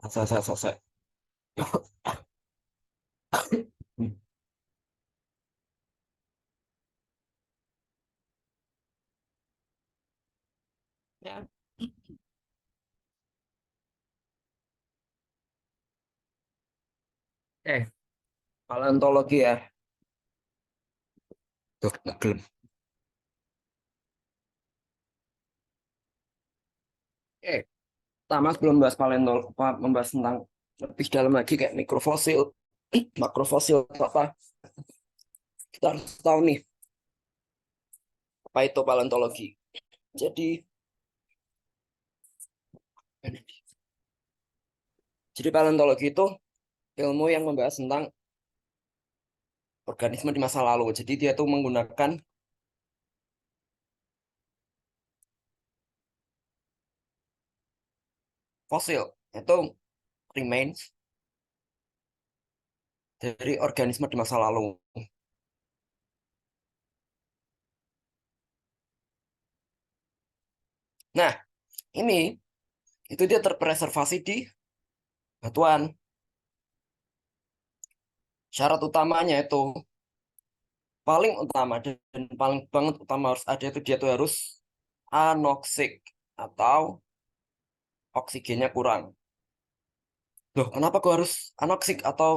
Selesai. Ya. Paleontologi ya. Tuh, nggak gelem. Eh, Pertama sebelum membahas paleontologi, membahas tentang lebih dalam lagi kayak mikrofosil, makrofosil atau apa, kita harus tahu nih apa itu paleontologi. Jadi, jadi paleontologi itu ilmu yang membahas tentang organisme di masa lalu. Jadi dia tuh menggunakan fosil, itu remains dari organisme di masa lalu. Nah, ini itu dia terpreservasi di batuan. Syarat utamanya itu paling utama dan paling banget utama harus ada itu dia tuh harus anoksik atau oksigennya kurang. Loh, kenapa kok harus anoksik atau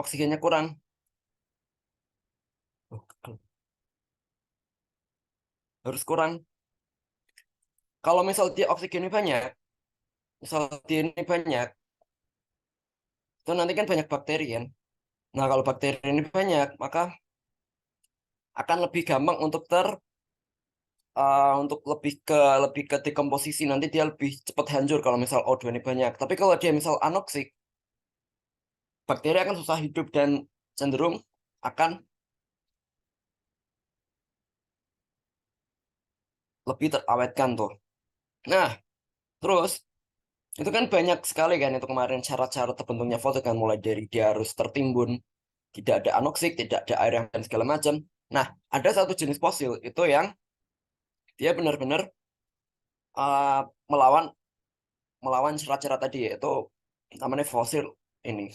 oksigennya kurang? Loh, harus kurang. Kalau misal dia oksigennya banyak, misal dia ini banyak, itu nanti kan banyak bakteri kan. Nah, kalau bakteri ini banyak, maka akan lebih gampang untuk untuk lebih ke dekomposisi, nanti dia lebih cepat hancur kalau misal O2 ini banyak. Tapi kalau dia misal anoksik, bakteri akan susah hidup dan cenderung akan lebih terawetkan tuh. Nah, terus itu kan banyak sekali kan itu kemarin syarat-syarat terbentuknya fosil kan, mulai dari dia harus tertimbun, tidak ada anoksik, tidak ada air dan segala macam. Nah, ada satu jenis fosil itu yang dia benar-benar uh, melawan melawan syarat-syarat tadi, yaitu namanya fosil ini,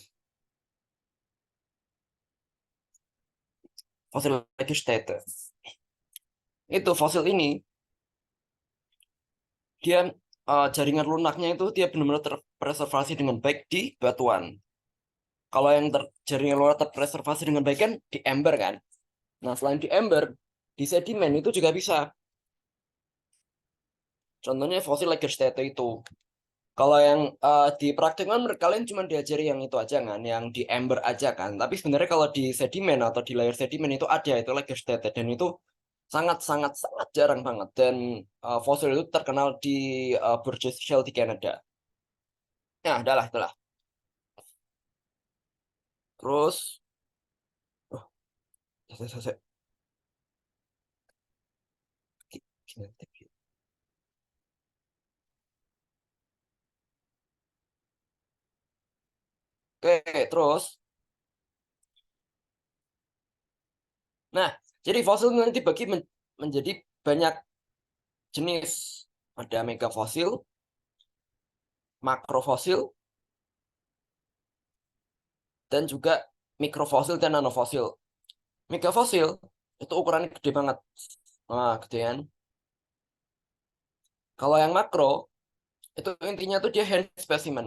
fosil Lagerstätte. Itu fosil ini dia jaringan lunaknya itu dia benar-benar terpreservasi dengan baik di batuan. Kalau yang jaringan lunak terpreservasi dengan baik kan di ember kan. Nah, selain di ember, di sedimen itu juga bisa. Contohnya fosil Lagerstätte itu. Kalau yang di praktek kan kalian cuma diajari yang itu aja kan, yang di ember aja kan. Tapi sebenarnya kalau di sedimen atau di layer sedimen itu ada itu Lagerstätte, dan itu sangat sangat sangat jarang banget. Dan fosil itu terkenal di Burgess Shale di Kanada. Ya, adalah. Terus, oh, saya. Oke, terus. Nah, jadi fosil nanti dibagi menjadi banyak jenis. Ada megafosil, makrofosil, dan juga mikrofosil dan nanofosil. Megafosil itu ukurannya gede banget. Nah, gedean. Kalau yang makro, itu intinya tuh dia hand specimen.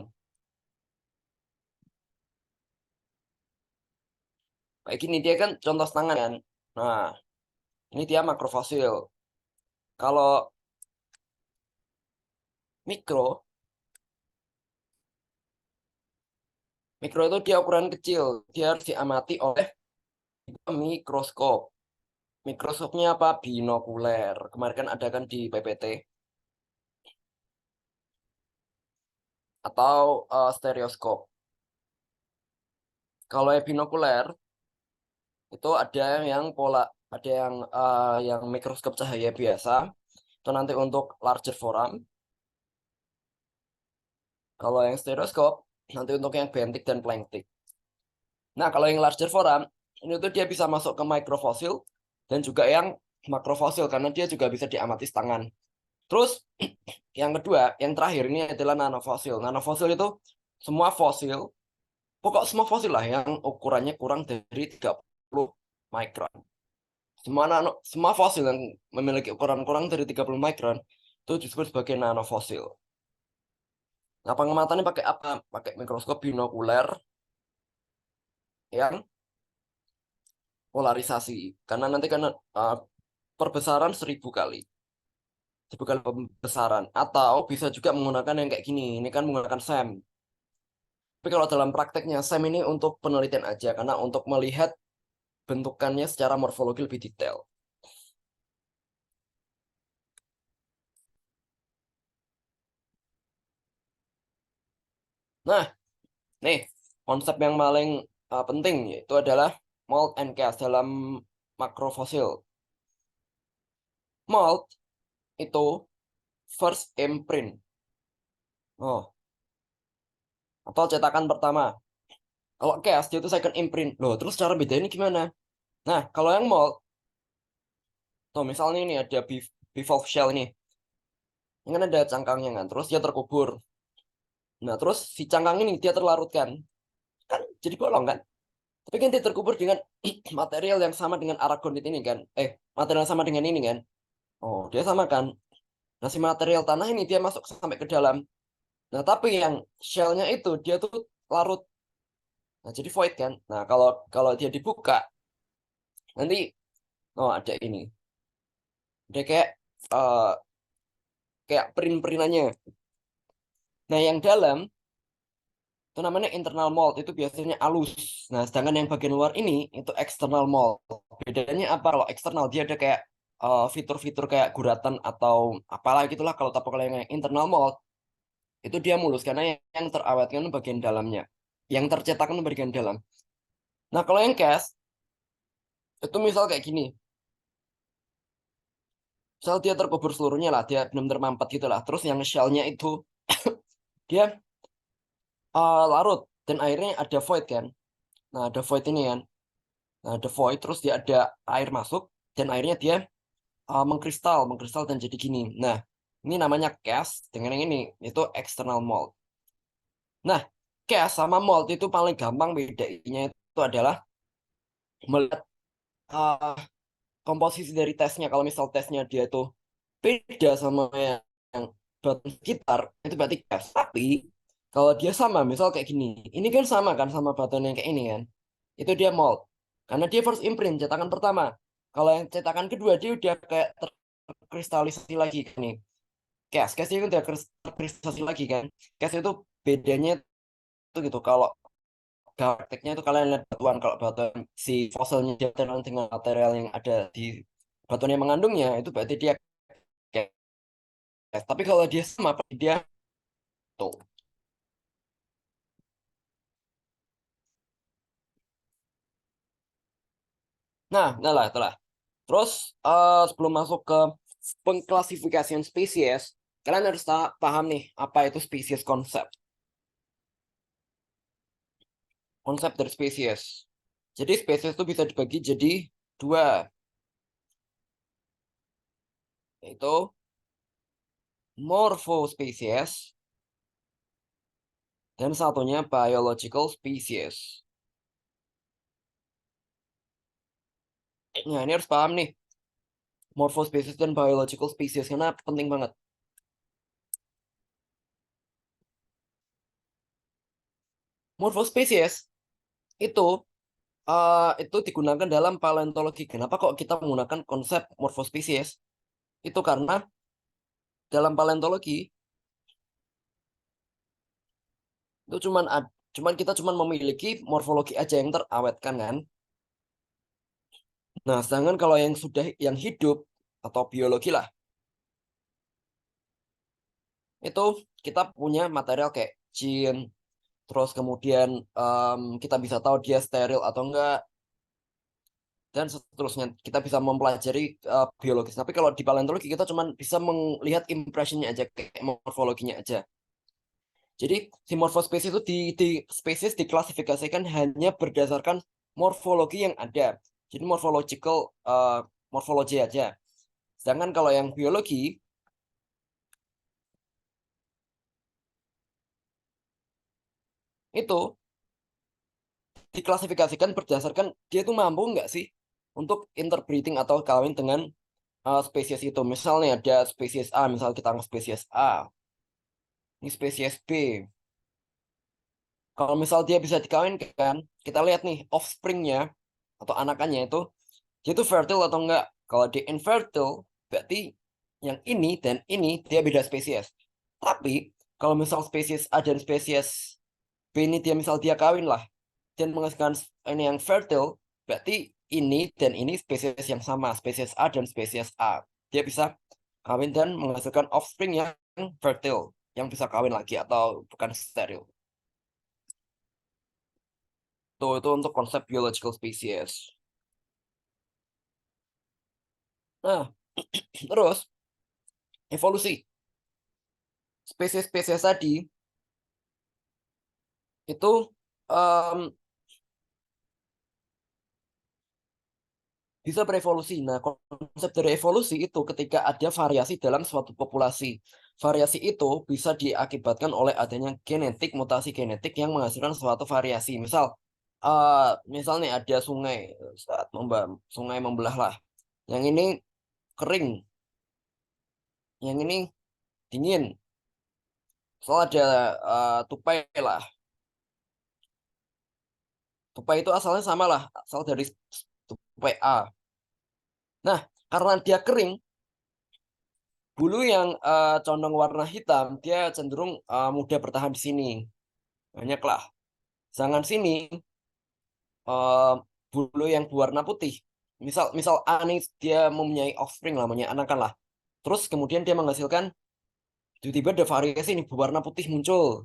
Kayak gini, dia kan contoh tangan kan. Nah, ini dia makrofosil. Kalau mikro, mikro itu dia ukuran kecil. Dia harus diamati oleh mikroskop. Mikroskopnya apa? Binokuler. Kemarin kan ada kan di PPT. Atau stereoskop. Kalau yang binokuler, itu ada yang mikroskop cahaya biasa. Itu nanti untuk larger forum. Kalau yang stereoskop, nanti untuk yang bentik dan planktik. Nah, kalau yang larger forum, ini tuh dia bisa masuk ke microfosil dan juga yang makrofosil, karena dia juga bisa diamati tangan. Terus yang kedua, yang terakhir ini adalah nanofosil. Nanofosil itu semua fosil, pokok semua fosil lah yang ukurannya kurang dari 30 mikron. Semua fosil yang memiliki ukuran kurang dari 30 mikron itu disebut sebagai nanofosil. Nah, pengamatannya pakai apa? Pakai mikroskop binokuler yang polarisasi. Karena nanti perbesaran 1000 kali. 1000 kali pembesaran. Atau bisa juga menggunakan yang kayak gini. Ini kan menggunakan SEM. Tapi kalau dalam prakteknya SEM ini untuk penelitian aja. Karena untuk melihat bentukannya secara morfologi lebih detail. Nah, nih konsep yang paling penting yaitu adalah mold and cast dalam makrofosil. Mold itu first imprint. Oh, atau cetakan pertama. Kalau cast dia itu second imprint. Loh, terus cara bedainnya gimana? Nah, kalau yang mold, tuh misalnya ini ada bivalve shell ini. Ini kan ada cangkangnya kan, terus dia terkubur. Nah, terus si cangkang ini dia terlarutkan. Kan jadi bolong kan? Tapi kan dia terkubur dengan material yang sama dengan aragonit ini kan. Material yang sama dengan ini kan. Oh, dia sama kan. Nah, si material tanah ini dia masuk sampai ke dalam. Nah, tapi yang shellnya itu dia tuh larut. Nah, jadi void kan. Nah, kalau kalau dia dibuka, nanti oh ada ini. Dia eh, kayak print-printannya. Nah, yang dalam itu namanya internal mold, itu biasanya halus. Nah, sedangkan yang bagian luar ini itu external mold. Bedanya apa? Kalau eksternal dia ada kayak fitur-fitur kayak guratan atau apalah gitulah. Tapi kalau yang internal mold itu dia mulus karena yang terawetkan bagian dalamnya. Yang tercetakkan bagian dalam. Nah, kalau yang cast itu misal kayak gini. Misal dia terkubur seluruhnya lah, dia benar-benar mampet gitu lah. Terus yang shellnya itu dia larut dan airnya ada void kan. Nah, ada void ini kan. Nah, ada void terus dia ada air masuk dan airnya dia mengkristal dan jadi gini. Nah, ini namanya cast dengan yang ini itu external mold. Nah, cast sama mold itu paling gampang bedanya itu adalah melihat uh, komposisi dari tesnya. Kalau misal tesnya dia itu beda sama yang batu sekitar, itu berarti cast. Tapi kalau dia sama, misal kayak gini, ini kan sama kan sama batuan yang kayak ini kan, itu dia mold. Karena dia first imprint, cetakan pertama. Kalau yang cetakan kedua, dia udah kayak terkristalisasi lagi kan nih. Cast itu udah terkristalisasi lagi kan. Cast itu bedanya itu gitu. Kalau prakteknya itu kalian lihat batuan, kalau batuan si fosilnya dia dengan material yang ada di batuan yang mengandungnya, itu berarti dia cast. Tapi kalau dia sama, berarti dia tuh. Nah lah, itulah. Terus sebelum masuk ke pengklasifikasian spesies, kalian harus paham nih apa itu spesies konsep. Konsep dari spesies. Jadi spesies itu bisa dibagi jadi dua, yaitu morfospesies dan satunya biological species. Nah, ini harus paham nih, morfospesies dan biological species karena penting banget. Morfospesies itu digunakan dalam paleontologi. Kenapa kok kita menggunakan konsep morfospesies? Itu karena dalam paleontologi itu kita cuman memiliki morfologi aja yang terawetkan kan. Nah, sedangkan kalau yang sudah yang hidup atau biologi lah, itu kita punya material kayak gene, terus kemudian kita bisa tahu dia steril atau enggak, dan seterusnya. Kita bisa mempelajari biologis. Tapi kalau di paleontologi kita cuma bisa melihat impressionnya aja, kayak morfologinya aja. Jadi si morfospesies itu di spesies diklasifikasikan hanya berdasarkan morfologi yang ada. Jadi morphological morfologi aja. Sedangkan kalau yang biologi itu diklasifikasikan berdasarkan dia itu mampu nggak sih untuk interbreeding atau kawin dengan spesies itu. Misalnya ada spesies A, misal kita anggap spesies A, ini spesies B. Kalau misal dia bisa dikawinkan, kita lihat nih offspringnya atau anakannya itu, dia itu fertile atau enggak. Kalau dia infertile, berarti yang ini dan ini dia beda spesies. Tapi kalau misal spesies A dan spesies B ini dia misal dia kawin lah dan menghasilkan ini yang fertile, berarti ini dan ini spesies yang sama, spesies A dan spesies A. Dia bisa kawin dan menghasilkan offspring yang fertile, yang bisa kawin lagi atau bukan steril. Tuh, itu untuk konsep biological species. Nah, terus evolusi. Spesies-spesies tadi itu em, bisa berevolusi. Nah, konsep dari evolusi itu ketika ada variasi dalam suatu populasi. Variasi itu bisa diakibatkan oleh adanya genetik, mutasi genetik yang menghasilkan suatu variasi. Misalnya ada sungai, saat sungai membelah lah. Yang ini kering, yang ini dingin. Soal ada tupai lah. Tupai itu asalnya sama lah, asal dari tupai A. Nah, karena dia kering, bulu yang condong warna hitam, dia cenderung mudah bertahan di sini. Banyaklah. Sedangkan sini, eh, bulu yang berwarna putih. Misal, misal A nih, dia mempunyai offspring lah, mempunyai anakan lah. Terus kemudian dia menghasilkan, tiba-tiba ada variasi nih, berwarna putih muncul.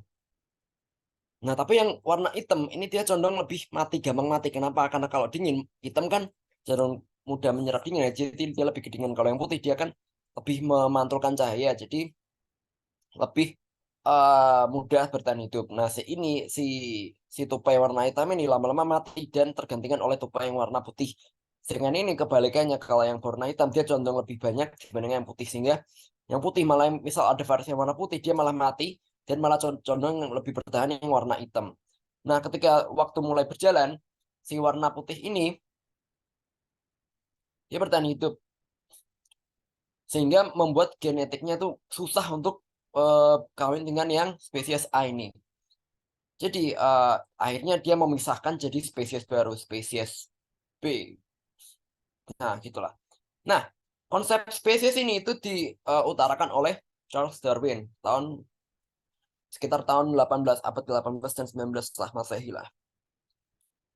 Nah, tapi yang warna hitam, ini dia condong lebih mati, gampang mati. Kenapa? Karena kalau dingin, hitam kan cenderung mudah menyerap dingin ya. Jadi dia lebih kedinginan. Kalau yang putih, dia kan lebih memantulkan cahaya. Jadi lebih mudah bertahan hidup. Nah, si tupai warna hitam ini lama-lama mati dan tergantikan oleh tupai yang warna putih. Dengan ini kebalikannya, kalau yang berwarna hitam dia condong lebih banyak dibanding yang putih, sehingga yang putih malah misal ada variasi yang warna putih dia malah mati dan malah condong yang lebih bertahan yang warna hitam. Nah, ketika waktu mulai berjalan, si warna putih ini dia bertahan hidup sehingga membuat genetiknya tuh susah untuk kawin dengan yang spesies A ini. Jadi akhirnya dia memisahkan jadi spesies baru, spesies B. Nah, gitulah. Nah, konsep spesies ini itu diutarakan oleh Charles Darwin sekitar tahun 18 abad 18 dan 19 setelah Masehi lah.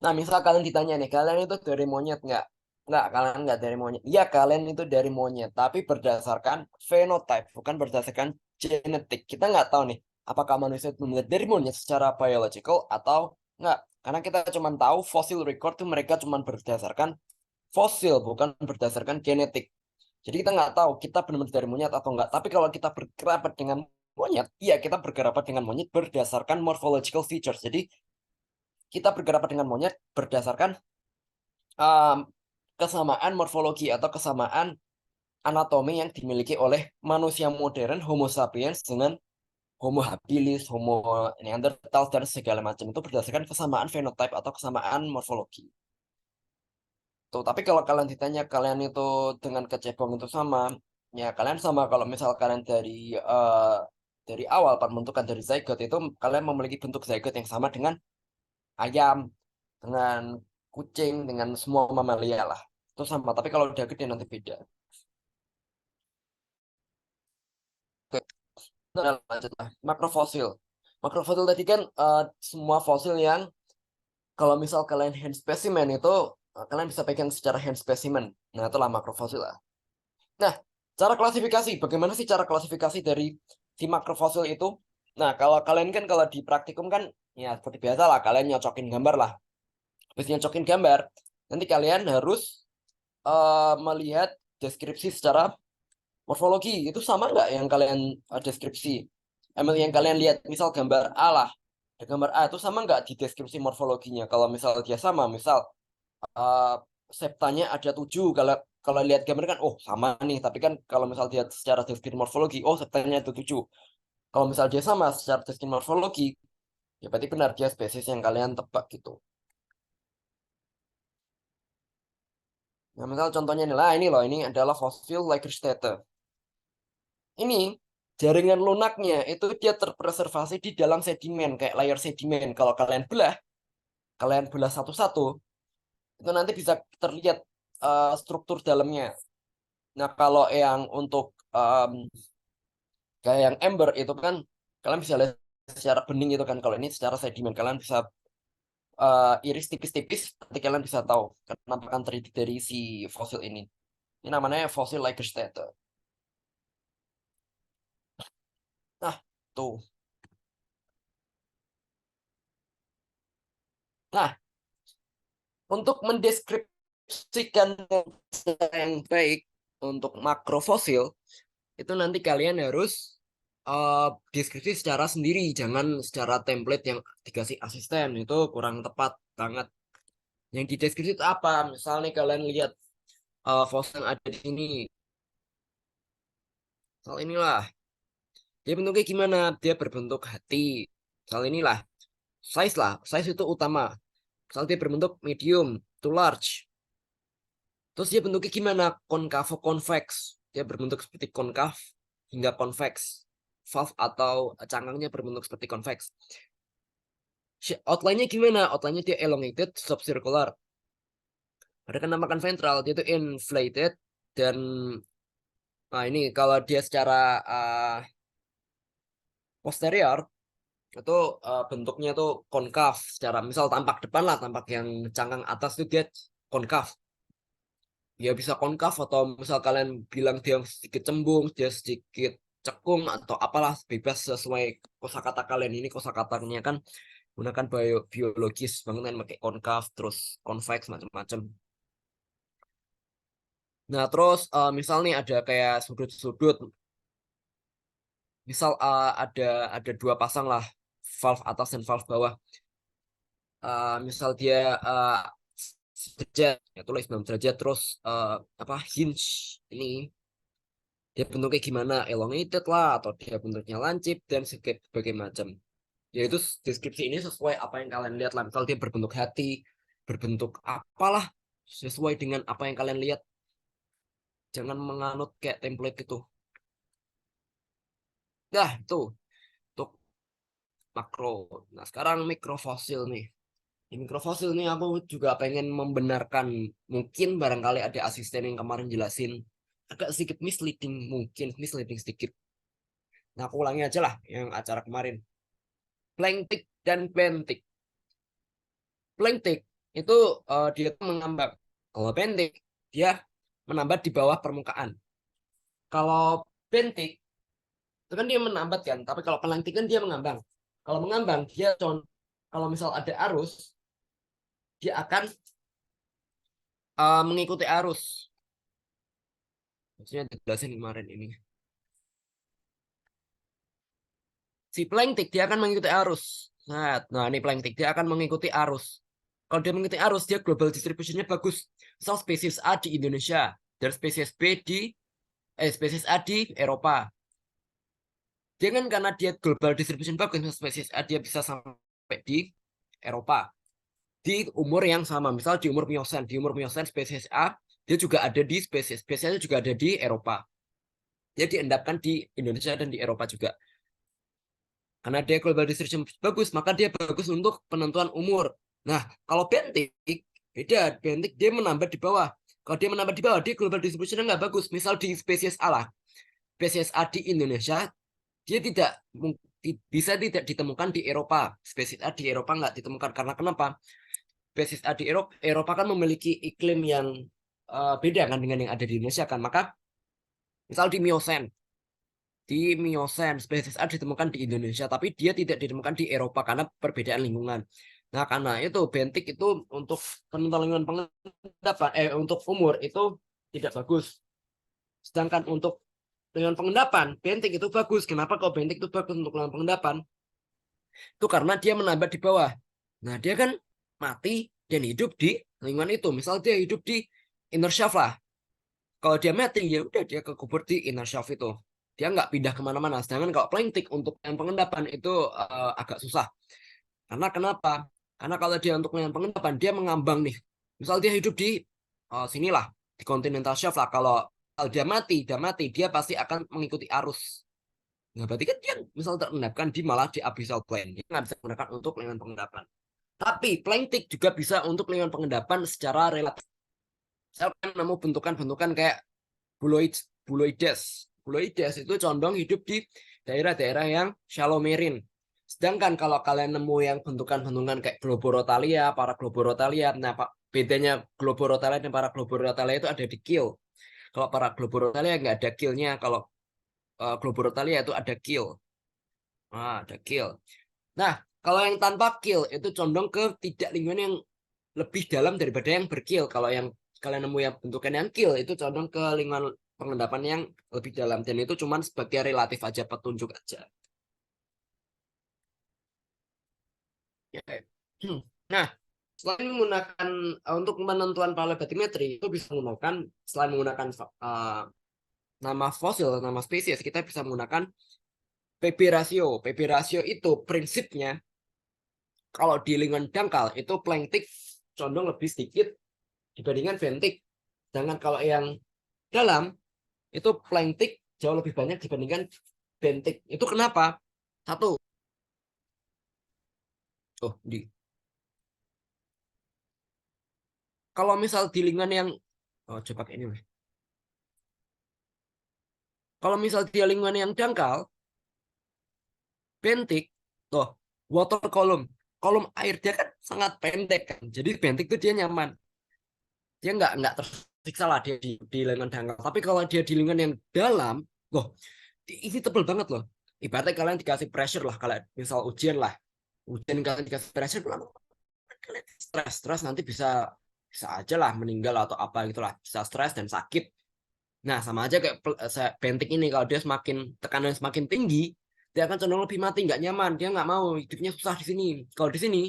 Nah, misal kalian ditanya nih, kalian itu dari monyet nggak? Nggak, kalian nggak dari monyet. Iya, kalian itu dari monyet, tapi berdasarkan phenotype, bukan berdasarkan genetik. Kita nggak tahu nih, apakah manusia itu dari monyet secara biological atau nggak. Karena kita cuma tahu fosil record itu mereka cuma berdasarkan fosil, bukan berdasarkan genetik. Jadi kita nggak tahu kita benar-benar dari monyet atau nggak. Tapi kalau kita berkerabat dengan monyet, iya kita berkerabat dengan monyet berdasarkan morphological features. Jadi kita berkerabat dengan monyet berdasarkan um, kesamaan morfologi atau kesamaan anatomi yang dimiliki oleh manusia modern Homo sapiens dengan Homo habilis, Homo neanderthal dan segala macam itu berdasarkan kesamaan fenotype atau kesamaan morfologi. Tuh, tapi kalau kalian ditanya kalian itu dengan kecebong itu sama, ya kalian sama kalau misal kalian dari awal pembentukan dari zygote itu kalian memiliki bentuk zygote yang sama dengan ayam, dengan kucing, dengan semua mamalia lah. Itu sama, tapi kalau udah gede nanti beda. Oke, nah, lanjut lah. Makrofosil. Makrofosil tadi kan semua fosil yang kalau misal kalian hand specimen itu kalian bisa pegang secara hand specimen. Nah, itulah makrofosil lah. Nah, cara klasifikasi. Bagaimana sih cara klasifikasi dari si makrofosil itu? Nah, kalau kalian kan kalau di praktikum kan ya seperti biasa lah, kalian nyocokin gambar lah. Habis nyocokin gambar, nanti kalian harus melihat deskripsi secara morfologi. Itu sama nggak yang kalian deskripsi? Emang yang kalian lihat, misal gambar A lah. Gambar A itu sama nggak di deskripsi morfologinya? Kalau misal dia sama, misal uh, septanya ada 7. Kalau kalau lihat gambar kan, oh sama nih. Tapi kan kalau misal dia secara deskripsi morfologi, oh septanya ada 7. Kalau misal dia sama secara deskripsi morfologi, Ya berarti benar dia spesies yang kalian tebak gitu. Nah, misal contohnya nih lah, ini loh, ini adalah fosil Lagerstätte. Ini jaringan lunaknya itu dia terpreservasi di dalam sedimen kayak layer sedimen. Kalau kalian belah satu-satu, itu nanti bisa terlihat struktur dalamnya. Nah, kalau yang untuk kayak yang ember itu kan kalian bisa lihat secara bening itu kan. Kalau ini secara sedimen kalian bisa iris tipis-tipis, nanti kalian bisa tahu penampakan 3D dari si fosil ini. Ini namanya fosil Lagerstätte. Nah, tuh. Nah, untuk mendeskripsikan yang baik untuk makrofosil, itu nanti kalian harus deskripsi secara sendiri, jangan secara template yang dikasih asisten, itu kurang tepat banget. Yang di deskripsi itu apa? Misalnya kalian lihat fosil yang ada di sini, misal inilah, dia bentuknya gimana? Dia berbentuk hati. Misal inilah, size itu utama. Misal dia berbentuk medium to large. Terus dia bentuknya gimana? Konkavo convex. Dia berbentuk seperti konkav hingga convex. Valve atau cangkangnya berbentuk seperti convex. Outline-nya gimana? Outline-nya dia elongated, subcircular. Ada penampakan ventral, dia itu inflated dan nah ini kalau dia secara posterior itu bentuknya tuh konkav secara misal tampak depan lah, tampak yang cangkang atas itu dia konkav. Ya bisa konkav atau misal kalian bilang dia sedikit cembung, dia sedikit cekung atau apalah bebas sesuai kosakata kalian. Ini kosakatanya kan gunakan biologis banget kan pakai konkav terus convex macam-macam. Nah, terus misal nih ada kayak sudut-sudut. Misal ada dua pasang lah valve atas dan valve bawah. Misal dia derajat, ya tulis 9 derajat terus apa hinge ini dia bentuknya gimana, elongated lah atau dia bentuknya lancip dan berbagai macam. Yaitu deskripsi ini sesuai apa yang kalian lihat lah. Misal dia berbentuk hati, berbentuk apalah sesuai dengan apa yang kalian lihat. Jangan menganut kayak template itu. Nah, itu untuk makro. Nah, sekarang mikrofosil nih. Di mikrofosil nih aku juga pengen membenarkan, mungkin barangkali ada asisten yang kemarin jelasin agak sedikit misleading, mungkin misleading sedikit. Nah, aku ulangi aja lah yang acara kemarin. Planktik dan bentik. Planktik itu dia tuh mengambang. Kalau bentik dia menambat di bawah permukaan. Kalau bentik itu kan dia menambat kan, tapi kalau planktik kan dia mengambang. Kalau mengambang dia kalau misal ada arus dia akan mengikuti arus. Maksudnya dijelasin kemarin ini. Si planktik dia akan mengikuti arus. Nah, ini planktik dia akan mengikuti arus. Kalau dia mengikuti arus, dia global distributionnya bagus. Misal spesies A di Indonesia dan spesies B di spesies A di Eropa. Dia kan karena dia global distribution bagus, spesies A dia bisa sampai di Eropa di umur yang sama. Misal di umur Miocene spesies A dia juga ada di spesiesnya juga ada di Eropa. Dia diendapkan di Indonesia dan di Eropa juga. Karena dia global distribution bagus, maka dia bagus untuk penentuan umur. Nah, kalau bentik, beda. Bentik dia menambah di bawah. Kalau dia menambah di bawah, dia global distribution nggak bagus. Misal di spesies A lah. Spesies A di Indonesia, dia bisa tidak ditemukan di Eropa. Spesies A di Eropa nggak ditemukan. Karena kenapa? Spesies A di Eropa kan memiliki iklim yang beda kan dengan yang ada di Indonesia kan. Maka, misal di Miocene spesies A ditemukan di Indonesia tapi dia tidak ditemukan di Eropa karena perbedaan lingkungan. Nah, karena itu bentik itu untuk penentuan lingkungan pengendapan untuk umur itu tidak bagus. Sedangkan untuk lingkungan pengendapan bentik itu bagus. Kenapa kok bentik itu bagus untuk lingkungan pengendapan? Itu karena dia menambah di bawah. Nah, dia kan mati dan hidup di lingkungan itu. Misal dia hidup di inner shaft lah. Kalau dia mati ya udah dia kekubur di inner shaft itu. Dia nggak pindah kemana-mana. Sedangkan kalau planktik untuk yang pengendapan itu agak susah. Karena kenapa? Karena kalau dia untuk lingkungan pengendapan, dia mengambang nih. Misal dia hidup di sinilah, di continental shelf lah. Kalau dia mati, dia pasti akan mengikuti arus. Nah, berarti kan dia misal terendapkan di malah di abyssal plain. Dia nggak bisa menggunakan untuk lingkungan pengendapan. Tapi planktik juga bisa untuk lingkungan pengendapan secara relatif. Saya kan nemu bentukan-bentukan kayak buloides. Buloides itu condong hidup di daerah-daerah yang shallow marine. Sedangkan kalau kalian nemu yang bentukan-bentukan kayak Globorotalia, para Globorotalia, nah bedanya Globorotalia dan para Globorotalia itu ada di kill. Kalau para Globorotalia nggak ada killnya, kalau Globorotalia itu ada kill. Nah, ada kill. Nah, kalau yang tanpa kill itu condong ke tidak lingkungan yang lebih dalam daripada yang berkill. Kalau yang kalian nemu yang bentukan yang kill itu condong ke lingkungan pengendapan yang lebih dalam, dan itu cuman sebagai relatif aja, petunjuk aja. Ya. Nah, selain menggunakan untuk penentuan paleo-bathymetry itu bisa menggunakan, selain menggunakan nama fosil, nama spesies, kita bisa menggunakan PB rasio. PB rasio itu prinsipnya kalau di lingkungan dangkal itu planktik condong lebih sedikit dibandingkan bentik. Sedangkan kalau yang dalam itu planktik jauh lebih banyak dibandingkan bentik. Itu kenapa? Satu, kalau misal di lingkungan yang coba ini, kalau misal di lingkungan yang dangkal, bentik, water kolom air dia kan sangat pendek kan, jadi bentik itu dia nyaman, dia nggak tersiksa lah dia di lingkungan dangkal. Tapi kalau dia di lingkungan yang dalam, ini tebel banget loh. Ibaratnya kalian dikasih pressure lah, kalau misal ujian kalian dikasih pressure, kalian stres nanti bisa aja lah meninggal atau apa gitulah, bisa stres dan sakit. Nah, sama aja kayak bentik ini, kalau dia semakin tekanan semakin tinggi, dia akan cenderung lebih mati, nggak nyaman, dia nggak mau hidupnya susah di sini. Kalau di sini,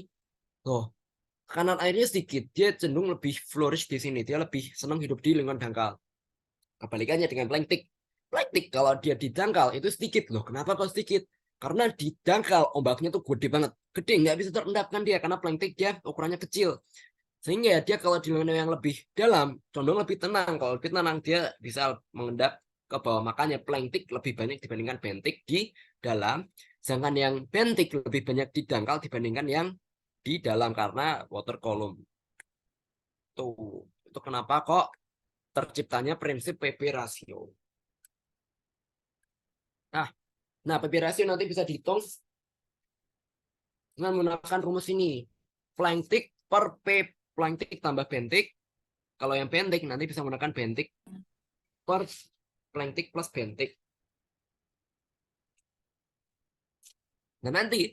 tekanan airnya sedikit, dia cenderung lebih flourish di sini, dia lebih senang hidup di lingkungan dangkal. Kebalikannya dengan planktik. Planktik kalau dia di dangkal itu sedikit loh. Kenapa kok sedikit? Karena di dangkal ombaknya tuh gede banget, gede, nggak bisa terendapkan dia karena planktik dia ukurannya kecil. Sehingga dia kalau di lingkungan yang lebih dalam condong lebih tenang. Kalau lebih tenang dia bisa mengendap ke bawah. Makanya planktik lebih banyak dibandingkan bentik di dalam. Sedangkan yang bentik lebih banyak di dangkal dibandingkan yang di dalam karena water column. Tuh, itu kenapa kok terciptanya prinsip PB rasio. Nah, PB rasio nanti bisa dihitung dengan menggunakan rumus ini. Planktik per P planktik tambah bentik. Kalau yang bentik nanti bisa menggunakan bentik per planktik plus bentik. Nah, nanti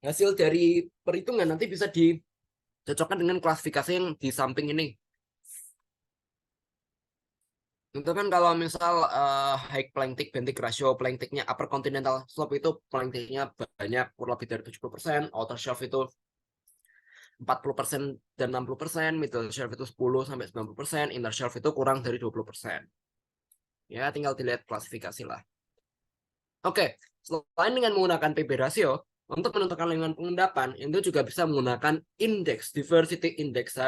hasil dari perhitungan nanti bisa dicocokkan dengan klasifikasi yang di samping ini. Itu kan kalau misal high planktik bentik ratio, planktiknya upper continental slope itu planktiknya banyak, kurang lebih dari 70%, outer shelf itu 40% dan 60%, middle shelf itu 10-90%, inner shelf itu kurang dari 20%. Ya, tinggal dilihat klasifikasi lah. Oke, selain dengan menggunakan PB ratio, untuk menentukan lingkungan pengendapan, itu juga bisa menggunakan indeks, diversity index.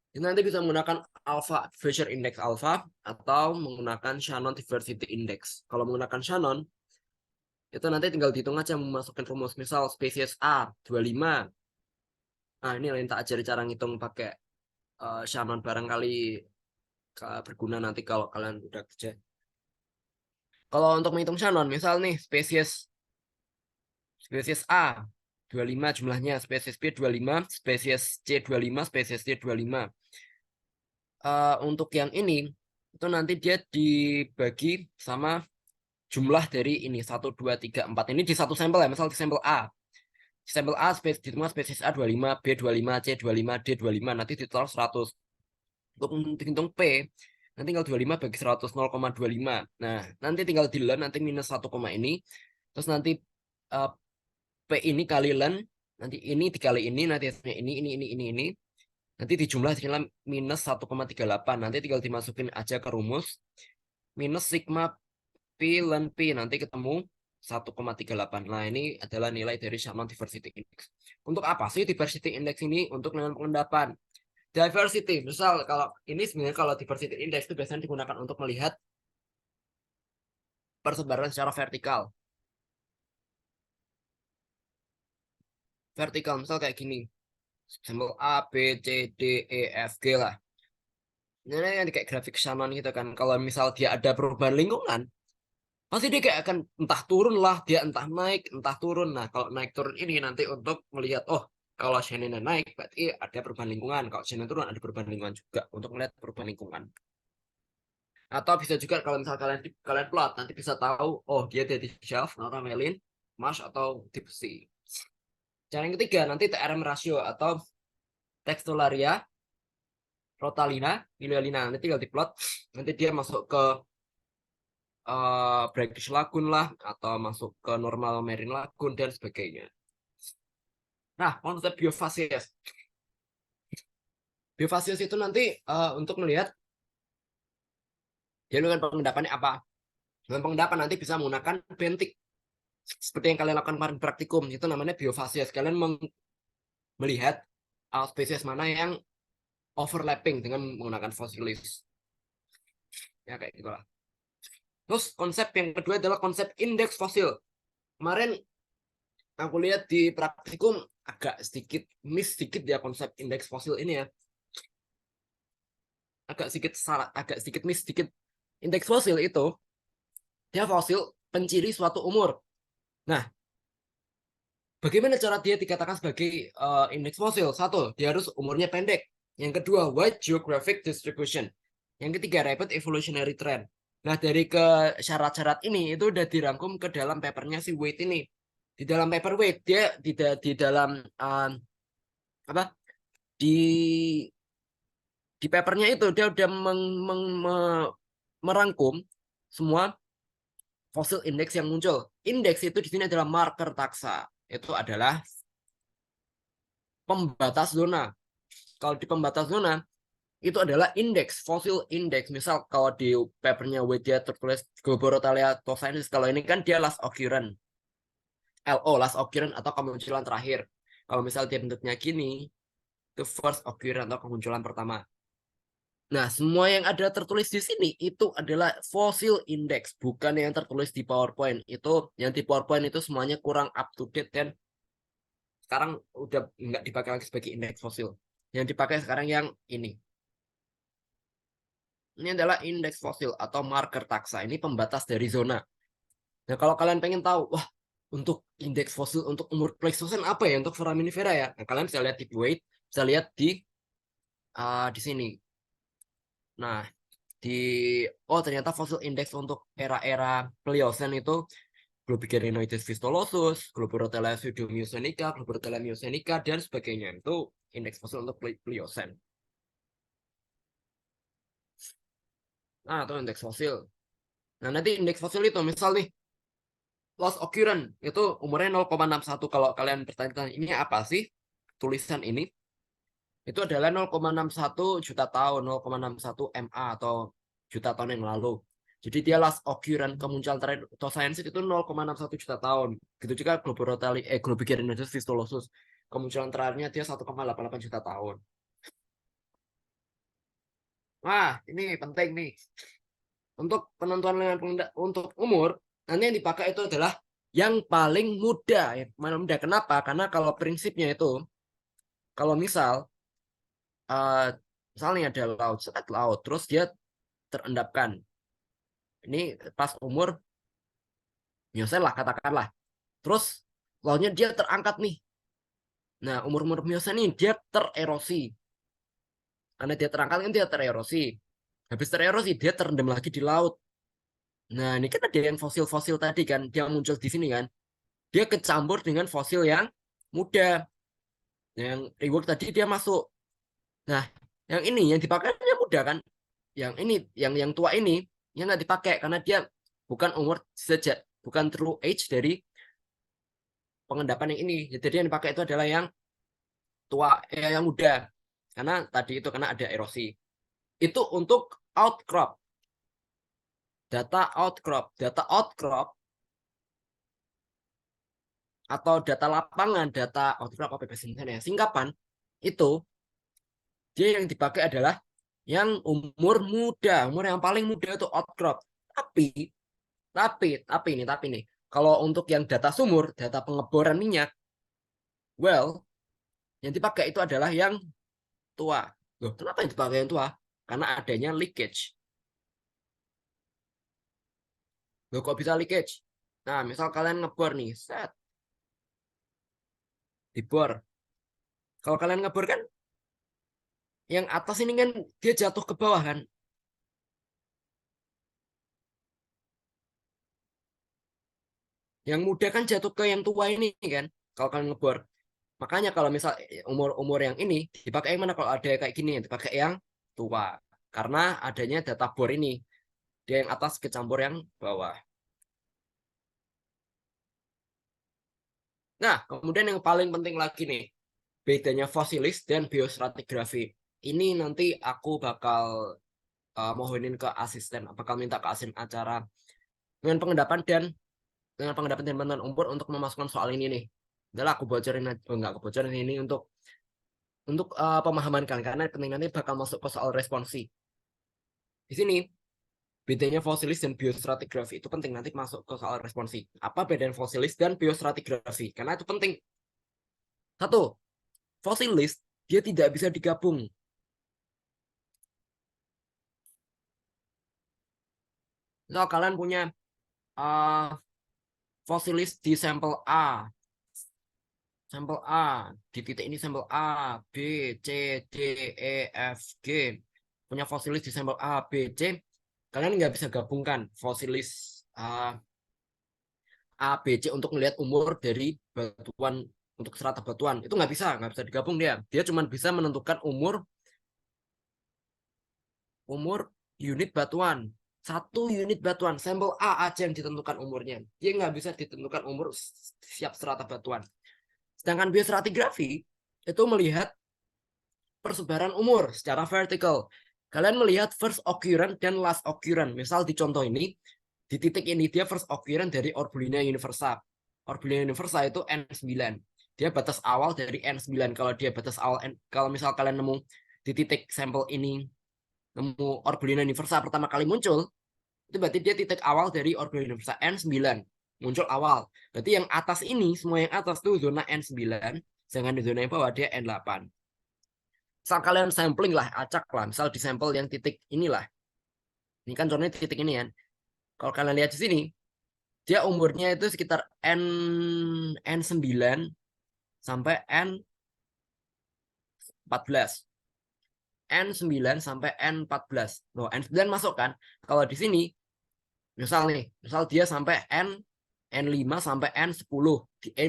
Itu nanti bisa menggunakan alpha, Fisher index alpha, atau menggunakan Shannon diversity index. Kalau menggunakan Shannon, itu nanti tinggal dihitung aja memasukkan rumus. Misal spesies A 25. Nah, ini lain tak ajari cara ngitung pakai Shannon, barangkali berguna nanti kalau kalian udah kerja. Kalau untuk menghitung Shannon, misal nih spesies A 25 jumlahnya, spesies B 25, spesies C 25, spesies D 25. Untuk yang ini itu nanti dia dibagi sama jumlah dari ini 1, 2, 3, 4. Ini di satu sampel ya, misal di sampel A. Sampel A ditemukan spesies A 25, B 25, C 25, D 25, nanti ditotal 100. Untuk menghitung P, nanti tinggal 25 bagi 100, 0,25. Nah, nanti tinggal di len, nanti minus 1, ini. Terus nanti P ini kali len, nanti ini dikali ini, nanti ini. Nanti dijumlah minus 1,38. Nanti tinggal dimasukin aja ke rumus. Minus sigma P len P. Nanti ketemu 1,38. Nah, ini adalah nilai dari Shannon Diversity Index. Untuk apa sih Diversity Index ini? Untuk dengan pengendapan. Diversity, misal kalau ini sebenarnya kalau Diversity Index itu biasanya digunakan untuk melihat persebaran secara vertikal. Vertikal, misal kayak gini. Sampel A, B, C, D, E, F, G lah. Ini yang kayak grafik Shannon gitu kan. Kalau misal dia ada perubahan lingkungan, pasti dia kayak akan entah turun lah, dia entah naik, entah turun. Nah, kalau naik turun ini nanti untuk melihat, oh, kalau Shannon naik, berarti ada perubahan lingkungan. Kalau Shannon turun, ada perubahan lingkungan juga untuk melihat perubahan lingkungan. Atau bisa juga kalau misal kalian plot, nanti bisa tahu, oh, dia ada di shelf, Melin, Marsh, atau Deep Sea. Cara yang ketiga, nanti TRM ratio atau Textularia, Rotalina, Miliolina. Nanti tinggal diplot, nanti dia masuk ke brackish lagoon lah, atau masuk ke normal marine lagoon, dan sebagainya. Nah, konsep biofasies. Biofasies itu nanti untuk melihat dia dengan pengendapannya apa. Dengan pengendapan nanti bisa menggunakan bentik. Seperti yang kalian lakukan kemarin praktikum, itu namanya biofasies. Kalian melihat spesies mana yang overlapping dengan menggunakan fosilis. Ya, kayak gitu lah. Terus konsep yang kedua adalah konsep indeks fosil. Kemarin aku lihat di praktikum agak sedikit miss sedikit ya konsep indeks fosil ini ya. Agak sedikit salah, agak sedikit miss sedikit. Indeks fosil itu dia fosil penciri suatu umur. Nah, bagaimana cara dia dikatakan sebagai indeks fosil? Satu, dia harus umurnya pendek. Yang kedua, wide geographic distribution. Yang ketiga, rapid evolutionary trend. Nah, dari ke syarat-syarat ini itu udah dirangkum ke dalam papernya si Wade ini. Di dalam paper Wade dia tidak di dalam apa? Di papernya itu dia udah merangkum semua fosil indeks yang muncul. Indeks itu di sini adalah marker taksa. Itu adalah pembatas zona. Kalau di pembatas zona itu adalah indeks, fosil indeks. Misal kalau di papernya Wedia tertulis Globorotalia tosaensis, kalau ini kan dia last occurrence. LO, last occurrence atau kemunculan terakhir. Kalau misal dia bentuknya gini, itu first occurrence atau kemunculan pertama. Nah, semua yang ada tertulis di sini itu adalah fosil index, bukan yang tertulis di PowerPoint. Itu yang di PowerPoint itu semuanya kurang up to date dan sekarang udah nggak dipakai lagi sebagai indeks fosil. Yang dipakai sekarang yang ini. Ini adalah indeks fosil atau marker taksa. Ini pembatas dari zona. Nah, kalau kalian pengen tahu, wah, untuk indeks fosil untuk umur Pleistocene apa ya untuk foraminifera ya? Nah, kalian bisa lihat di weight, bisa lihat di sini. Nah, ternyata fosil indeks untuk era-era Pliocene itu Globigerinoides vistolosus, Globorotella pseudomyocenica, Globorotella myocenica, dan sebagainya. Itu indeks fosil untuk Pliocene. Nah, itu indeks fosil. Nah, nanti indeks fosil itu, misal nih, lost occurrence, itu umurnya 0,61. Kalau kalian bertanya-tanya, ini apa sih tulisan ini? Itu adalah 0,61 juta tahun, 0,61 MA atau juta tahun yang lalu. Jadi dia last occurrence kemunculan terakhir Tosciensis itu 0,61 juta tahun. Gitu juga Globigerinoides vistolosus. Kemunculan terakhirnya dia 1,88 juta tahun. Wah, ini penting nih. Untuk penentuan untuk umur, nanti yang dipakai itu adalah yang paling muda. Yang paling muda. Kenapa? Karena kalau prinsipnya itu, kalau misalnya ada laut, terus dia terendapkan. Ini pas umur Miocene lah katakanlah. Terus lautnya dia terangkat nih. Nah, umur-umur Miocene ini dia tererosi. Karena dia terangkat kan dia tererosi. Habis tererosi dia terendam lagi di laut. Nah, ini kan ada yang fosil-fosil tadi kan, dia muncul di sini kan. Dia kecampur dengan fosil yang muda. Yang rework tadi dia masuk. Nah, yang ini yang dipakainya muda kan. Yang ini, yang tua ini, yang nggak dipakai karena dia bukan umur sejak, bukan true age dari pengendapan yang ini. Jadi yang dipakai itu adalah yang tua, yang muda. Karena tadi itu karena ada erosi. Itu untuk outcrop. Data outcrop atau data lapangan, data apa bebas ya, singkapan itu dia yang dipakai adalah yang umur muda, umur yang paling muda itu outcrop. Tapi nih, kalau untuk yang data sumur, data pengeboran minyak, well, yang dipakai itu adalah yang tua. Loh, kenapa yang dipakai yang tua? Karena adanya leakage. Loh, kok bisa leakage? Nah, misal kalian ngebor nih, set, dibor. Kalau kalian ngebor kan, yang atas ini kan dia jatuh ke bawah kan. Yang muda kan jatuh ke yang tua ini kan. Kalau kalian ngebor. Makanya kalau misal umur-umur yang ini dipakai yang mana kalau ada kayak gini, dipakai yang tua. Karena adanya data bor ini. Dia yang atas kecampur yang bawah. Nah, kemudian yang paling penting lagi nih, bedanya fosilis dan biostratigrafi. Ini nanti aku bakal mohonin ke asisten, bakal minta ke asisten acara dengan pengendapan dan teman-teman umur untuk memasukkan soal ini nih. Adalah aku bocorin, enggak aku bocorin ini untuk pemahaman kalian karena penting nanti bakal masuk ke soal responsi. Di sini bedanya fosilis dan biostratigrafi itu penting nanti masuk ke soal responsi. Apa bedanya fosilis dan biostratigrafi? Karena itu penting. Satu, fosilis dia tidak bisa digabung. Kalau kalian punya uh, fosilis di sampel A, di titik ini sampel A, B, C, D, E, F, G. Punya fosilis di sampel A, B, C. Kalian nggak bisa gabungkan fosilis A, B, C untuk melihat umur dari batuan untuk strata batuan. Itu nggak bisa digabung dia. Dia cuma bisa menentukan umur unit batuan. Satu unit batuan, sampel A aja yang ditentukan umurnya. Dia nggak bisa ditentukan umur siap strata batuan. Sedangkan biostratigrafi itu melihat persebaran umur secara vertikal. Kalian melihat first occurrence dan last occurrence. Misal di contoh ini, di titik ini dia first occurrence dari Orbulinia universa. Orbulinia universa itu N9. Dia batas awal dari N9. Kalau dia batas awal, kalau misal kalian nemu di titik sampel ini, nemu Orbulinia universa pertama kali muncul, itu berarti dia titik awal dari Orbulinia universa N9. Muncul awal. Berarti yang atas ini, semua yang atas itu zona N9, sedangkan di zona yang bawah dia N8. Misal kalian sampling lah, acak lah, misal di sampel yang titik inilah. Ini kan contohnya titik ini kan. Kalau kalian lihat di sini, dia umurnya itu sekitar N9 sampai N14. N9 sampai N14. Loh, N9 masuk kan? Kalau di sini, misal dia sampai N5 sampai N10.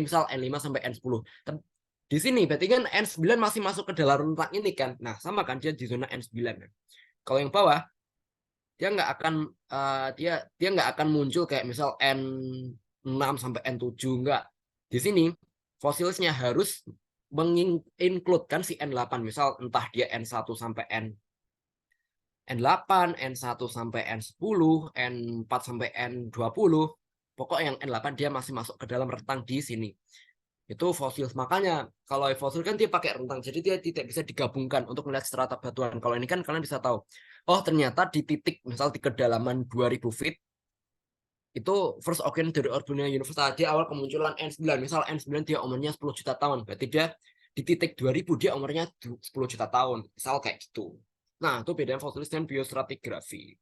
Misal N5 sampai N10. Di sini berarti kan N9 masih masuk ke dalam rentang ini kan. Nah, sama kan dia di zona N9. Kalau yang bawah dia nggak akan dia nggak akan muncul kayak misal N6 sampai N7 nggak. Di sini fosilnya harus mengincludekan si N8 misal entah dia N1 sampai N8, N1 sampai N10, N4 sampai N20. Pokoknya yang N8 dia masih masuk ke dalam rentang di sini. Itu fosil. Makanya kalau fosil kan dia pakai rentang, jadi dia tidak bisa digabungkan untuk melihat strata batuan. Kalau ini kan kalian bisa tahu, oh ternyata di titik misal di kedalaman 2000 feet itu first occurrence dari Orbulia Universa dia awal kemunculan N9. Misal N9 dia umurnya 10 juta tahun, berarti dia di titik 2000 dia umurnya 10 juta tahun. Misal kayak gitu. Nah, itu bedanya fosilis dan biostratigrafi.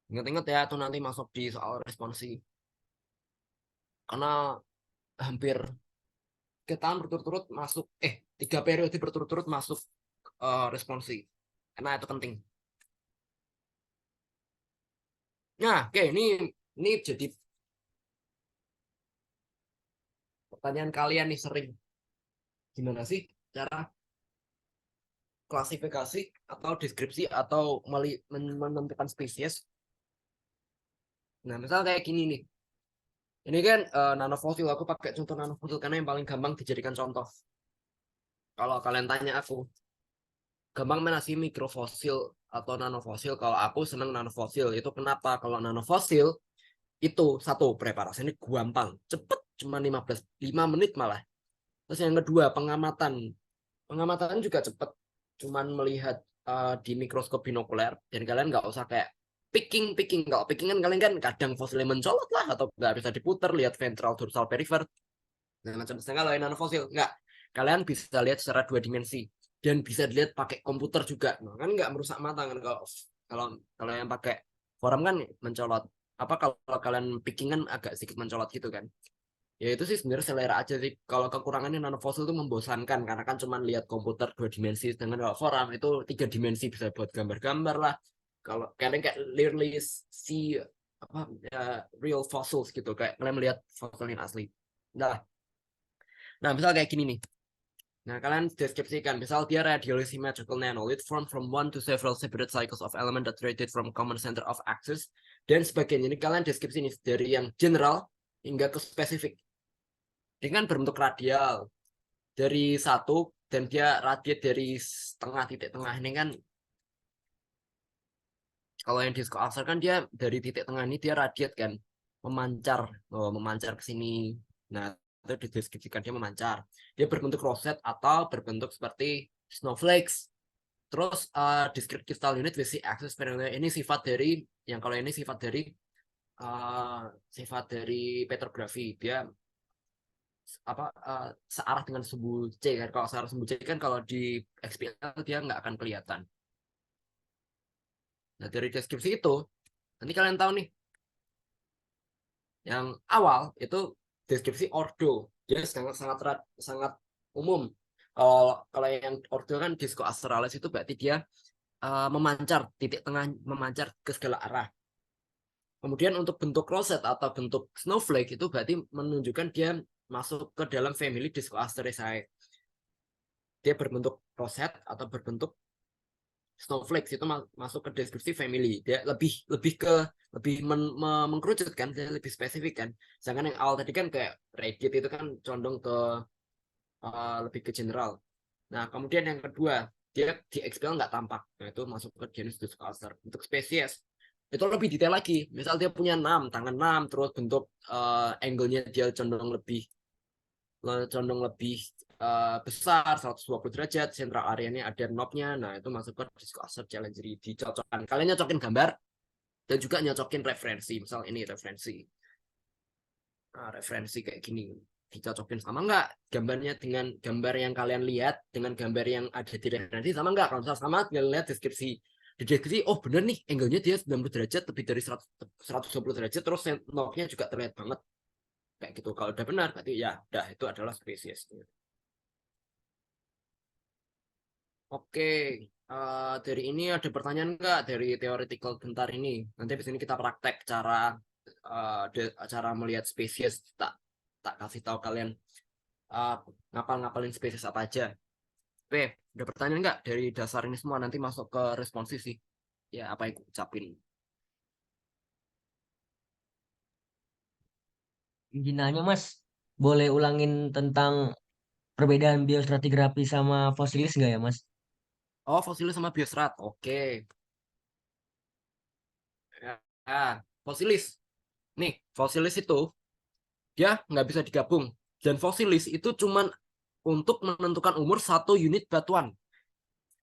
Ingat-ingat ya, itu nanti masuk di soal responsi. Karena hampir 3 tahun berturut-turut masuk 3 periode berturut-turut masuk responsi karena itu penting. Nah, oke, ini jadi pertanyaan kalian nih sering, gimana sih cara klasifikasi atau deskripsi atau menentukan spesies. Nah, misal kayak gini nih, ini kan nanofosil, aku pakai contoh nanofosil karena yang paling gampang dijadikan contoh. Kalau kalian tanya aku gampang mana sih mikrofosil atau nanofosil? Kalau aku seneng nanofosil. Itu kenapa? Kalau nanofosil Itu satu, preparasi ini gampang, cepet, cuma 5 menit malah. Terus yang kedua, pengamatan juga cepet, cuman melihat di mikroskop binokuler, dan kalian nggak usah kayak picking. Kalau picking kan kalian kan kadang fosilnya mencolot lah, atau nggak bisa diputer, lihat ventral dorsal perifer dan macam. Sedangkan kalau yang nanofosil nggak, kalian bisa lihat secara 2 dimensi dan bisa dilihat pakai komputer juga. Nah, kan nggak merusak mata kan. Kalau kalau yang pakai forum kan mencolot. Apa kalau kalian picking kan agak sedikit mencolot gitu kan. Ya itu sih sebenarnya selera aja sih. Kalau kekurangannya nanofosil itu membosankan karena kan cuma lihat komputer 2 dimensi. Sedangkan kalau forum itu 3 dimensi, bisa buat gambar-gambar lah. Kalau kalian kayak literally see apa real fossils gitu, kayak kalian melihat fosil yang asli. Nah, misal kayak gini nih. Nah, kalian deskripsikan, misal dia radially symmetrical nanolith formed from one to several separate cycles of element that radiate from common center of axis, dan sebagainya. Ini kalian deskripsi nih, dari yang general hingga ke spesifik. Dengan berbentuk radial dari satu, dan dia radiate dari setengah titik tengah. Ini kan, kalau yang disco Archer kan dia dari titik tengah ini dia radiate kan, memancar ke sini. Nah, itu dideskripsikan dia memancar. Dia berbentuk roset atau berbentuk seperti snowflakes. Terus discrete crystal unit with axis parallel, ini sifat dari yang, kalau ini sifat dari petrografi. Dia apa searah dengan sumbu C kan. Kalau searah sumbu C kan kalau di XPL dia nggak akan kelihatan. Nah, dari deskripsi itu nanti kalian tahu nih, yang awal itu deskripsi ordo, dia sangat umum. Kalau yang ordo kan disco astralis, itu berarti dia memancar, titik tengah memancar ke segala arah. Kemudian untuk bentuk roset atau bentuk snowflake itu berarti menunjukkan dia masuk ke dalam family disco Asteraceae. Dia berbentuk roset atau berbentuk snowflake, itu masuk ke deskripsi family. Dia lebih mengkerucutkan, dia lebih spesifik kan. Sedangkan yang awal tadi kan kayak radiate, itu kan condong ke lebih ke general. Nah, kemudian yang kedua, dia di XPL nggak tampak. Nah, itu masuk ke genus Discoaster. Untuk spesies, itu lebih detail lagi. Misal dia punya 6, tangan 6, terus bentuk angle-nya dia condong lebih besar, 120 derajat, sentral areanya ada knob-nya. Nah, itu masuk ke Discoaster Challenger. Dicocokkan. Kalian nyocokin gambar, dan juga nyocokin referensi. Misal ini referensi. Nah, referensi kayak gini, dicocokin sama nggak gambarnya dengan gambar yang kalian lihat, dengan gambar yang ada di referensi, sama nggak? Kalau misalnya sama, kalian lihat deskripsi. Di deskripsi, oh bener nih, angle-nya dia 90 derajat, lebih dari 120 derajat, terus knob-nya juga terlihat banget. Kayak gitu. Kalau udah benar, berarti ya udah, itu adalah spesies. Oke, dari ini ada pertanyaan nggak dari theoretical bentar ini? Nanti di sini kita praktek cara melihat spesies. Tak kasih tahu kalian ngapalin spesies apa aja. Oke, ada pertanyaan nggak dari dasar ini semua? Nanti masuk ke responsif sih. Ya, apa yang ucapin. Izin nanya Mas, boleh ulangin tentang perbedaan biostratigrafi sama fosilis nggak ya Mas? Oh, fosilis sama biosrat. Oke. Ya, fosilis. Nih, fosilis itu dia nggak bisa digabung. Dan fosilis itu cuman untuk menentukan umur 1 unit batuan.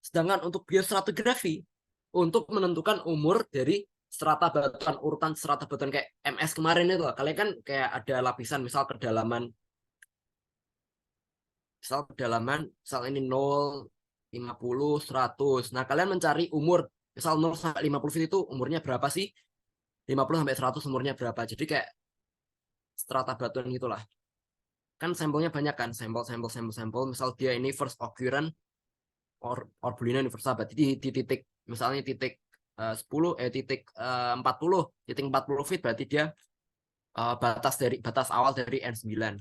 Sedangkan untuk biostratigrafi, untuk menentukan umur dari strata batuan, urutan strata batuan kayak MS kemarin itu. Kalian kan kayak ada lapisan, misal ini 0, 50, 100. Nah, kalian mencari umur, misal 0 sampai 50 feet itu umurnya berapa sih? 50 sampai 100 umurnya berapa? Jadi kayak strata batuan gitulah. Kan sampelnya banyak kan, sampel. Misal dia ini first occurrence Orbulina universal, berarti di titik, misalnya titik 40 feet, berarti dia batas awal dari N9.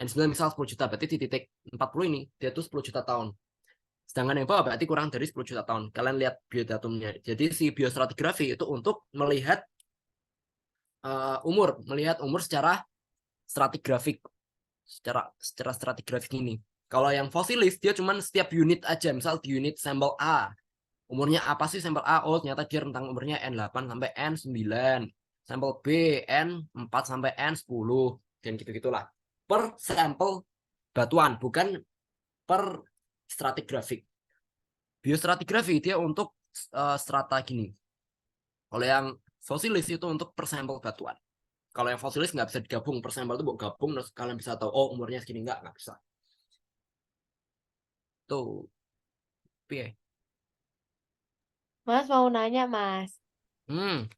N9 misal 10 juta, berarti di titik 40 ini dia tuh 10 juta tahun. Sedangkan yang bawah berarti kurang dari 10 juta tahun. Kalian lihat biodatumnya. Jadi si biostratigrafi itu untuk melihat melihat umur secara stratigrafik, secara stratigrafik ini. Kalau yang fosilis dia cuma setiap unit aja, misal di unit sampel A. Umurnya apa sih sampel A? Oh, ternyata dia rentang umurnya N8 sampai N9. sampel B N 4 sampai N 10 dan gitu-gitulah. Per sampel batuan, bukan per stratigrafik. Biostratigrafi dia untuk strata gini. Kalau yang fosilis itu untuk per sampel batuan. Kalau yang fosilis nggak bisa digabung, per sampel itu mau gabung, terus kalian bisa tahu, oh umurnya segini, nggak bisa. Tuh, piye. Mas mau nanya, Mas. Hmm,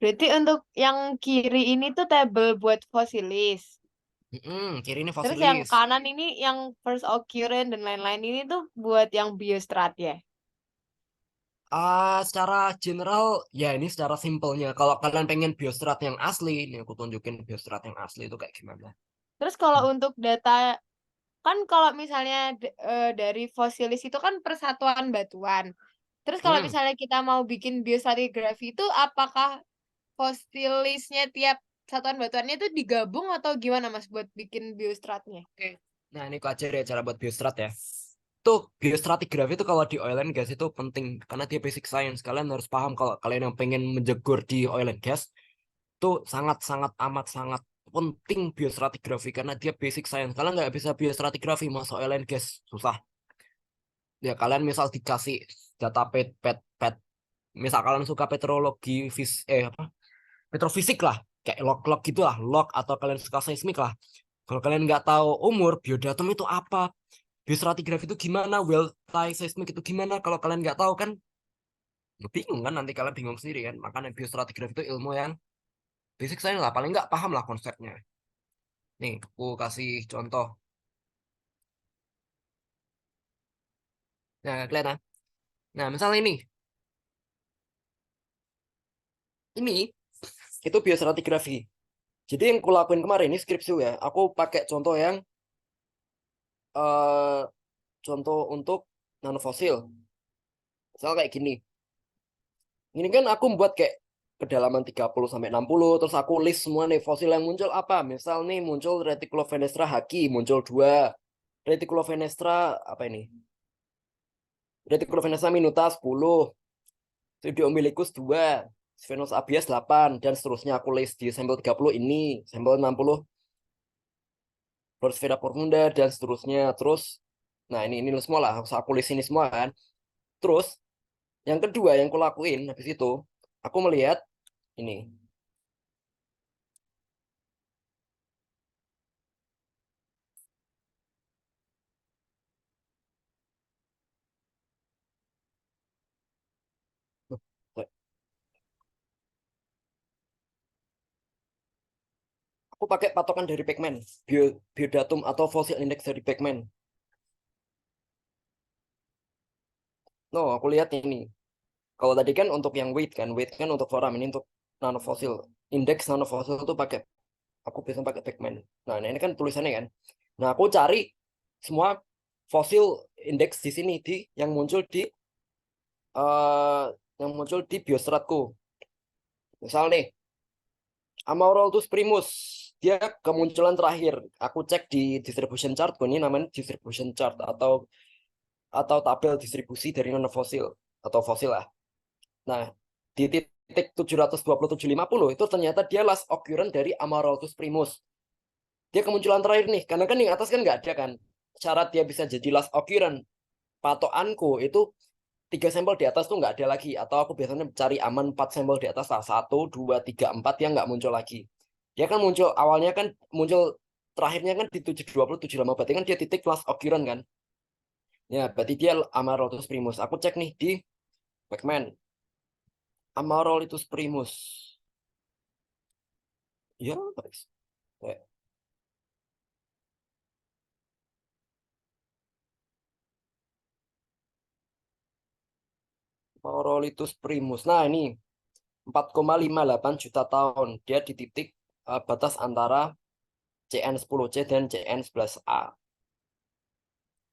Berarti untuk yang kiri ini tuh tabel buat fosilis. kiri ini Terus yang fosilis. kanan ini yang first occurrence dan lain-lain ini tuh buat yang biostrat ya. Secara general, ya ini secara simpelnya. Kalau kalian pengen biostrat yang asli, ini aku tunjukin biostrat yang asli itu kayak gimana. Terus kalau untuk data, kan kalau misalnya dari fosilis itu kan persatuan batuan. Terus kalau Hmm. misalnya kita mau bikin biostratigrafi itu apakah fosilisnya tiap satuan batuannya itu digabung atau gimana Mas buat bikin biostratnya? Oke. Nah, ini aku ajar ya cara buat biostrat ya. Tuh, biostratigrafi itu kalau di oil and gas itu penting karena dia basic science. Kalian harus paham kalau kalian yang pengen menjegur di oil and gas, tuh sangat-sangat amat sangat penting biostratigrafi karena dia basic science. Kalian nggak bisa biostratigrafi masuk oil and gas, susah. Ya, kalian misal dikasih data pet, misal kalian suka petrologi, apa? Petrofisik lah, kayak log-log gitu lah, log atau kalian suka seismik lah. Kalau kalian nggak tahu umur, biodatum itu apa, biostratigrafi itu gimana, well tie seismik itu gimana, kalau kalian nggak tahu kan, ya bingung kan, nanti kalian bingung sendiri kan. Makanya biostratigrafi itu ilmu yang basic saya lah, paling nggak paham lah konsepnya. Nih, aku kasih contoh. Nah, kelihatan. Nah, misalnya ini itu biostratigrafi. Jadi yang aku lakuin kemarin ini skripsi ya, aku pakai contoh yang eh contoh untuk nanofosil. Misal kayak gini. Ini kan aku membuat kayak kedalaman 30 sampai 60 terus aku list semua nih fosil yang muncul apa. Misal nih muncul Reticulovenestra haki, muncul dua. Reticulovenestra apa ini? Reticulovenestra minuta 10, Pseudoumbilicus 2, Sphenos abies 8 dan seterusnya aku list di sampel 30 ini, sampel 60 Rhodosphaera profunda dan seterusnya. Terus nah ini semua lah, aku list ini semua kan. Terus yang kedua yang aku lakuin habis itu aku melihat ini. Aku pakai patokan dari Pacman, biodatum atau fosil index dari Pacman. No, aku lihat ini. Kalau tadi kan untuk yang weight kan untuk foramen, ini untuk nanofosil. Indeks nanofosil itu pakai, aku biasa pakai Pacman. Nah, ini kan tulisannya kan. Nah, aku cari semua fosil indeks di sini yang muncul eh di biostratku. Misal nih, Amaurolthus primus, dia kemunculan terakhir. Aku cek di distribution chart, ini namanya distribution chart atau tabel distribusi dari nanofosil atau fosil lah. Nah, di titik 727,50 itu ternyata dia last occurrence dari Amaryllis primus. Dia kemunculan terakhir nih, karena kan yang atas kan nggak ada kan. Syarat dia bisa jadi last occurrence, patokanku itu 3 sampel di atas tuh nggak ada lagi. Atau aku biasanya cari aman 4 sampel di atas lah. 1, 2, 3, 4 yang nggak muncul lagi. Dia kan muncul, awalnya kan muncul terakhirnya kan di 720, 75, berarti kan dia titik last occurrence kan. Ya, berarti dia Amaryllis primus. Aku cek nih di Pacman. Amaryllis primus. Ya, guys. Amaryllis primus. Nah, ini 4,58 juta tahun. Dia di titik batas antara CN10C dan CN11A.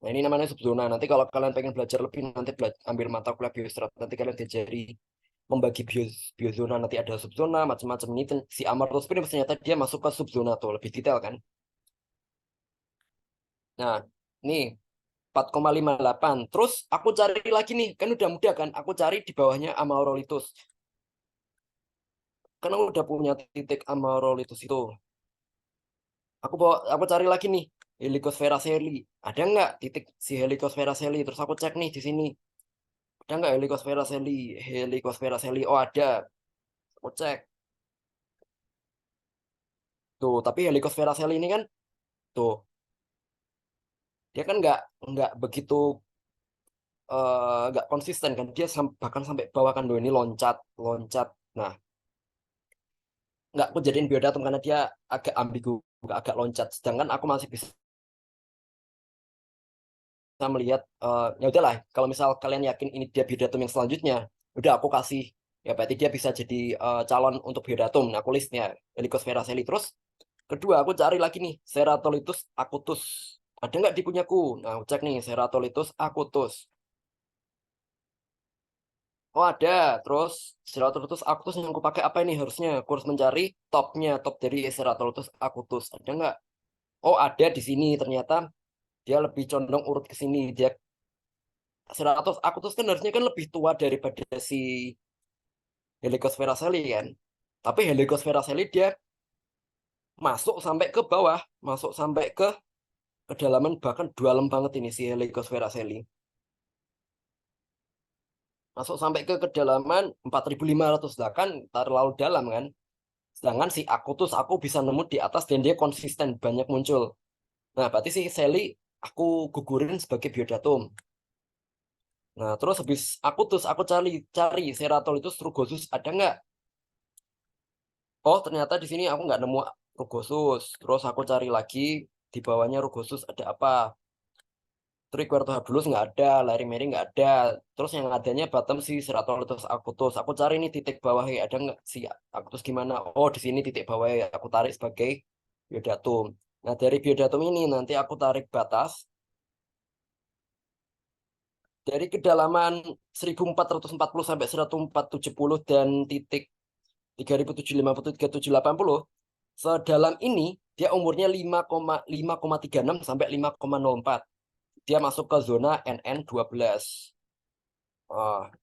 Nah, ini namanya subzona. Nanti kalau kalian pengen belajar lebih, nanti ambil mata kuliah biostrat. Nanti kalian diajari membagi biozona. Nanti ada subzona, macam-macam. Ini si Amaryllis primus ternyata dia masuk ke subzona tuh. Lebih detail kan. Nah, ini 4,58. Terus aku cari lagi nih. Kan udah mudah kan. Aku cari di bawahnya Amaryllis. karena udah punya titik Amarolitus itu. Aku cari lagi nih Helicosfera Shelly. Ada nggak titik si Helicosfera Shelly? Terus aku cek nih di sini. Ada nggak Helicosfera Shelly? Helicosfera Shelly. Oh ada. Aku cek. Tuh, tapi Helicosfera Shelly ini kan tuh dia kan nggak begitu nggak konsisten kan. Dia bahkan sampai bawah kan, ini loncat loncat. Nah, nggak aku jadiin biodatum karena dia agak ambigu, agak loncat. Sedangkan aku masih bisa melihat ya udahlah, kalau misal kalian yakin ini dia biodatum yang selanjutnya, udah aku kasih, ya berarti dia bisa jadi calon untuk biodatum. Nah, aku listnya Helicosfera Shelly. Terus kedua aku cari lagi nih Ceratolithus acutus, ada nggak di punyaku? Nah, aku cek nih Ceratolithus acutus. Oh ada. Terus Ceratolithus acutus yang aku pakai apa ini harusnya? Aku harus mencari top dari Ceratolithus acutus. Ada nggak? Oh ada di sini ternyata. Dia lebih condong urut ke sini. Dia Ceratops acutus kan harusnya kan lebih tua daripada si Helicosfera Shelly kan. Tapi Helicosfera Shelly dia masuk sampai ke bawah, masuk sampai ke kedalaman, bahkan dalam banget ini si Helicosfera Shelly. Masuk sampai ke kedalaman 4.500 lah kan, terlalu dalam kan. Sedangkan si Acutus aku bisa nemu di atas dan dia konsisten banyak muncul. Nah, berarti si Shelly aku gugurin sebagai biodatum. Nah, terus habis Acutus aku cari Ceratolithus rugosus ada nggak? Oh, ternyata di sini aku nggak nemu rugosus. Terus aku cari lagi di bawahnya rugosus ada apa? Triquartohabulus nggak ada, Larimeri nggak ada. Terus yang adanya bottom si Ceratolithus acutus. Aku cari nih titik bawahnya ada nggak si acutus gimana? Oh, di sini titik bawahnya aku tarik sebagai biodatum. Nah, dari biodatum ini nanti aku tarik batas dari kedalaman 1440 sampai 1470 dan titik 3750 3780. Sedalam ini dia umurnya 5,36 sampai 5,04. Dia masuk ke zona NN12.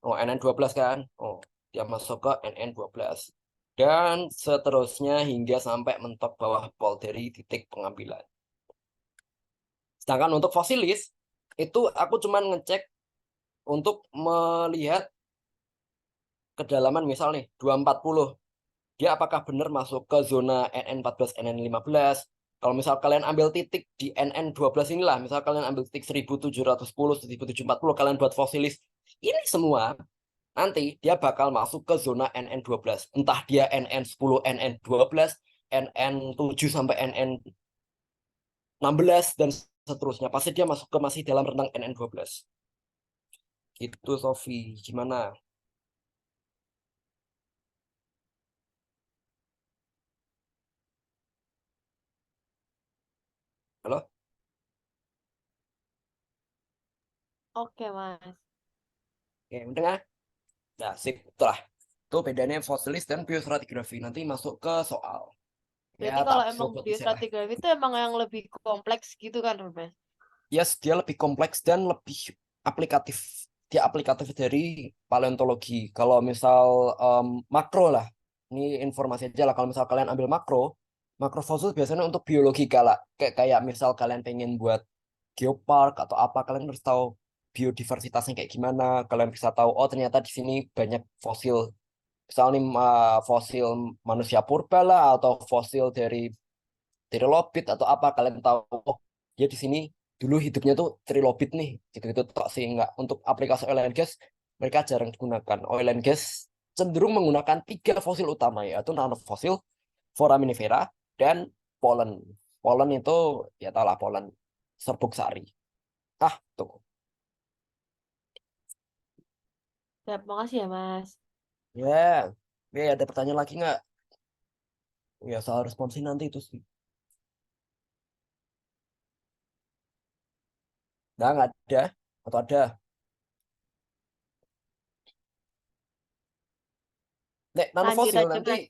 NN12 kan. Oh, dia masuk ke NN12. Dan seterusnya hingga sampai mentok bawah pol dari titik pengambilan. Sedangkan untuk fosilis itu aku cuman ngecek untuk melihat kedalaman misal nih 240. Dia apakah benar masuk ke zona NN14, NN15. Kalau misal kalian ambil titik di NN12 inilah, misal kalian ambil titik 1710, 1740, kalian buat fosilis ini semua, nanti dia bakal masuk ke zona NN12. Entah dia NN10, NN12, NN7 sampai NN16 dan seterusnya. Pasti dia masuk ke masih dalam rentang NN12. Gitu, Sofi. Gimana? Halo? Oke, Mas. Oke, mendengar? Nah, sip. Itulah. Itu bedanya fosilis dan biostratigrafi. Nanti masuk ke soal. Ya, Berarti kalau tak emang sobat isi lah. biostratigrafi itu emang yang lebih kompleks gitu kan, Mas? Yes, dia lebih kompleks dan lebih aplikatif. Dia aplikatif dari paleontologi. Kalau misal makro lah. Ini informasi aja lah. Kalau misal kalian ambil makro, makro fosil biasanya untuk biologi kayak misal kalian pengen buat geopark atau apa, kalian harus tahu biodiversitasnya kayak gimana. Kalian bisa tahu, oh ternyata di sini banyak fosil. Misalnya fosil manusia purba lah atau fosil dari trilobit atau apa, kalian tahu oh ya di sini dulu hidupnya tuh trilobit nih, gitu-gitu tok sih. Nggak untuk aplikasi oil and gas, mereka jarang digunakan. Oil and gas cenderung menggunakan 3 fosil utama, yaitu nanofosil, foraminifera, dan polen. Polen itu ya tau lah, polen serbuk sari. Tuh. Ya, makasih ya, Mas. Ya, ada pertanyaan lagi nggak? Ya soal responsi nanti itu sih. Nggak ada. Atau ada? Nek, Lanjut nanofosil aja, nanti. Mas.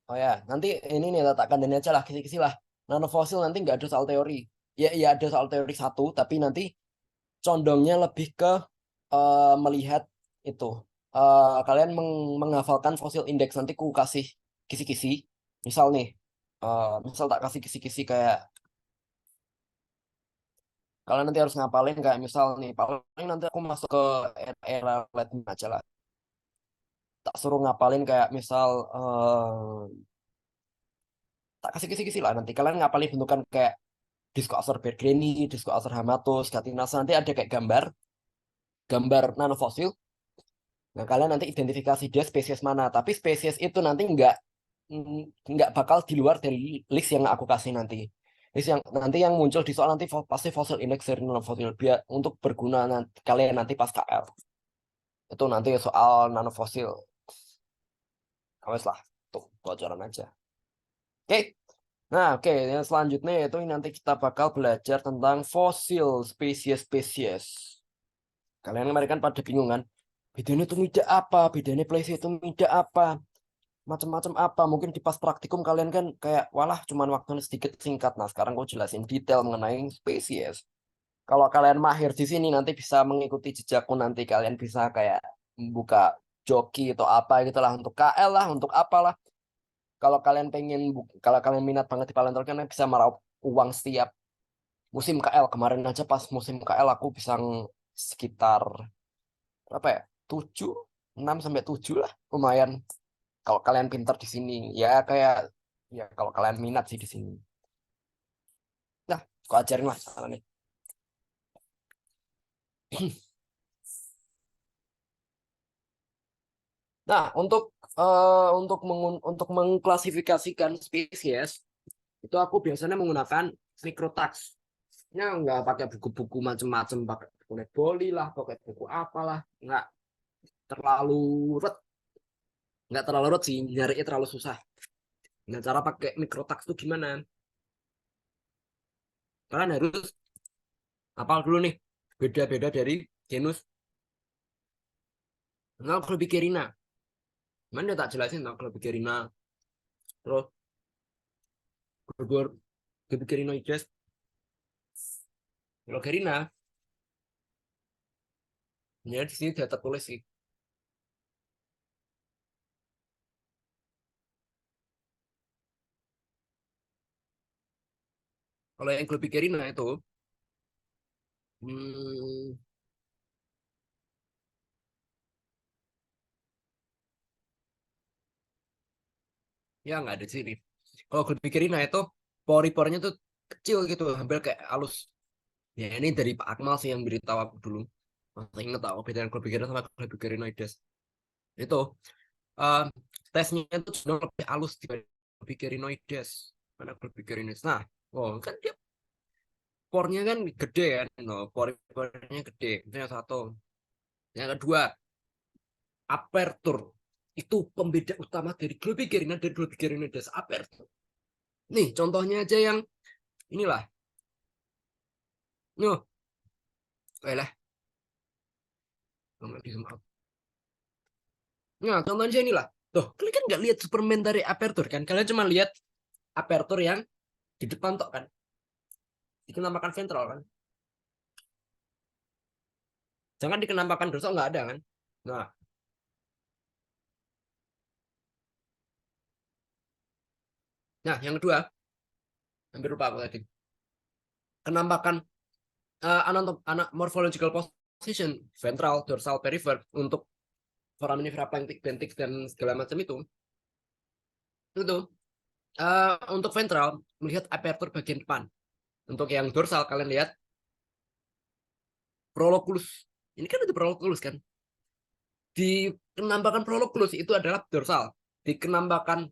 Oh ya, nanti ini nih letakkan dan aja lah, kisi-kisi lah. Nanofosil nanti nggak ada soal teori. Ya, iya ada soal teori satu, tapi nanti condongnya lebih ke melihat itu. Kalian menghafalkan fosil indeks, nanti ku kasih kisi-kisi. Misal nih, misal tak kasih kisi-kisi kayak kalian nanti harus ngapalin kayak misal nih, paling nanti aku masuk ke era Latin aja lah. Tak suruh ngapalin kayak misal tak kasih kisi-kisi lah nanti kalian ngapalin bentukan kayak Discoacer bergreni, Discoacer hamatus, Gatinas nanti ada kayak gambar nanofosil. Nah, kalian nanti identifikasi dia spesies mana, tapi spesies itu nanti nggak bakal di luar dari list yang aku kasih nanti. List yang nanti yang muncul di soal nanti pasti fossil index dari nanofosil biar untuk berguna nanti, kalian nanti pas KL. Itu nanti soal nanofosil. Awas lah, tuh bocoran aja. Oke. Nah, oke, yang selanjutnya itu nanti kita bakal belajar tentang fosil spesies-spesies. Kalian kemarin kan pada bingung kan? Bedanya itu mida apa? Bedanya plesiotomida apa? Macam-macam apa? Mungkin di pas praktikum kalian kan kayak, walah cuman waktunya sedikit singkat. Nah, sekarang gue jelasin detail mengenai spesies. Kalau kalian mahir di sini nanti bisa mengikuti jejakku nanti kalian bisa kayak buka joki atau apa gitu lah untuk KL lah, untuk apalah. Kalau kalian minat banget di paleontologi kalian bisa meraup uang setiap musim KL. Kemarin aja pas musim KL aku bisa sekitar berapa ya? 7, 6 sampai 7 lah. Lumayan kalau kalian pintar di sini. Ya kayak ya kalau kalian minat sih di sini. Nah, aku ajarin lah caranya. Nah, untuk mengklasifikasikan spesies itu aku biasanya menggunakan microtax. Ya nggak pakai buku-buku macam-macam, pakai buku Neboli lah, pakai buku apalah, terlalu ruwet, nggak terlalu ruwet sih, nyarinya terlalu susah. Nah, cara pakai microtax itu gimana? Kalian harus hafal dulu nih, beda-beda dari genus Nalclubicerinina. Mana tak jelasin Nalclubicerinina, terus Globicerinioides, Glogerina. Ya di sini sudah tertulis sih. Kalau yang Globigerina itu, hmm, ya nggak ada di sini. Kalau Globigerina itu pori-porinya tuh kecil gitu, hampir kayak halus. Ya ini dari Pak Akmal sih yang beritahu aku dulu. Masih inget tahu bedanya Globigerina sama Globigerinoides. Itu eh, tesnya itu sudah lebih halus dibanding Globigerinoides. Mana Globigerinoides. Nah, oh kan dia pornya kan gede kan, no, pori-porinya gede. Itu yang satu. Yang kedua, aperture itu pembeda utama dari Globigerina dan Globigerinoides. Aperture. Nih contohnya aja yang inilah. Nuh, lah. Nah, contohnya inilah. Tuh, kalian kan nggak lihat Superman dari aperture kan? Kalian cuma lihat aperture yang di depan tok kan? Dikenampakan ventral kan? Jangan dikenampakan dorsal nggak ada kan? Nah, yang kedua, hampir lupa aku tadi. Kenampakan morphological position ventral, dorsal, perifer untuk foraminifera, planktik, bentix dan segala macam itu untuk ventral melihat aperture bagian depan. Untuk yang dorsal kalian lihat proloculus. Ini kan itu proloculus kan? Di kenampakan proloculus itu adalah dorsal. Di kenampakan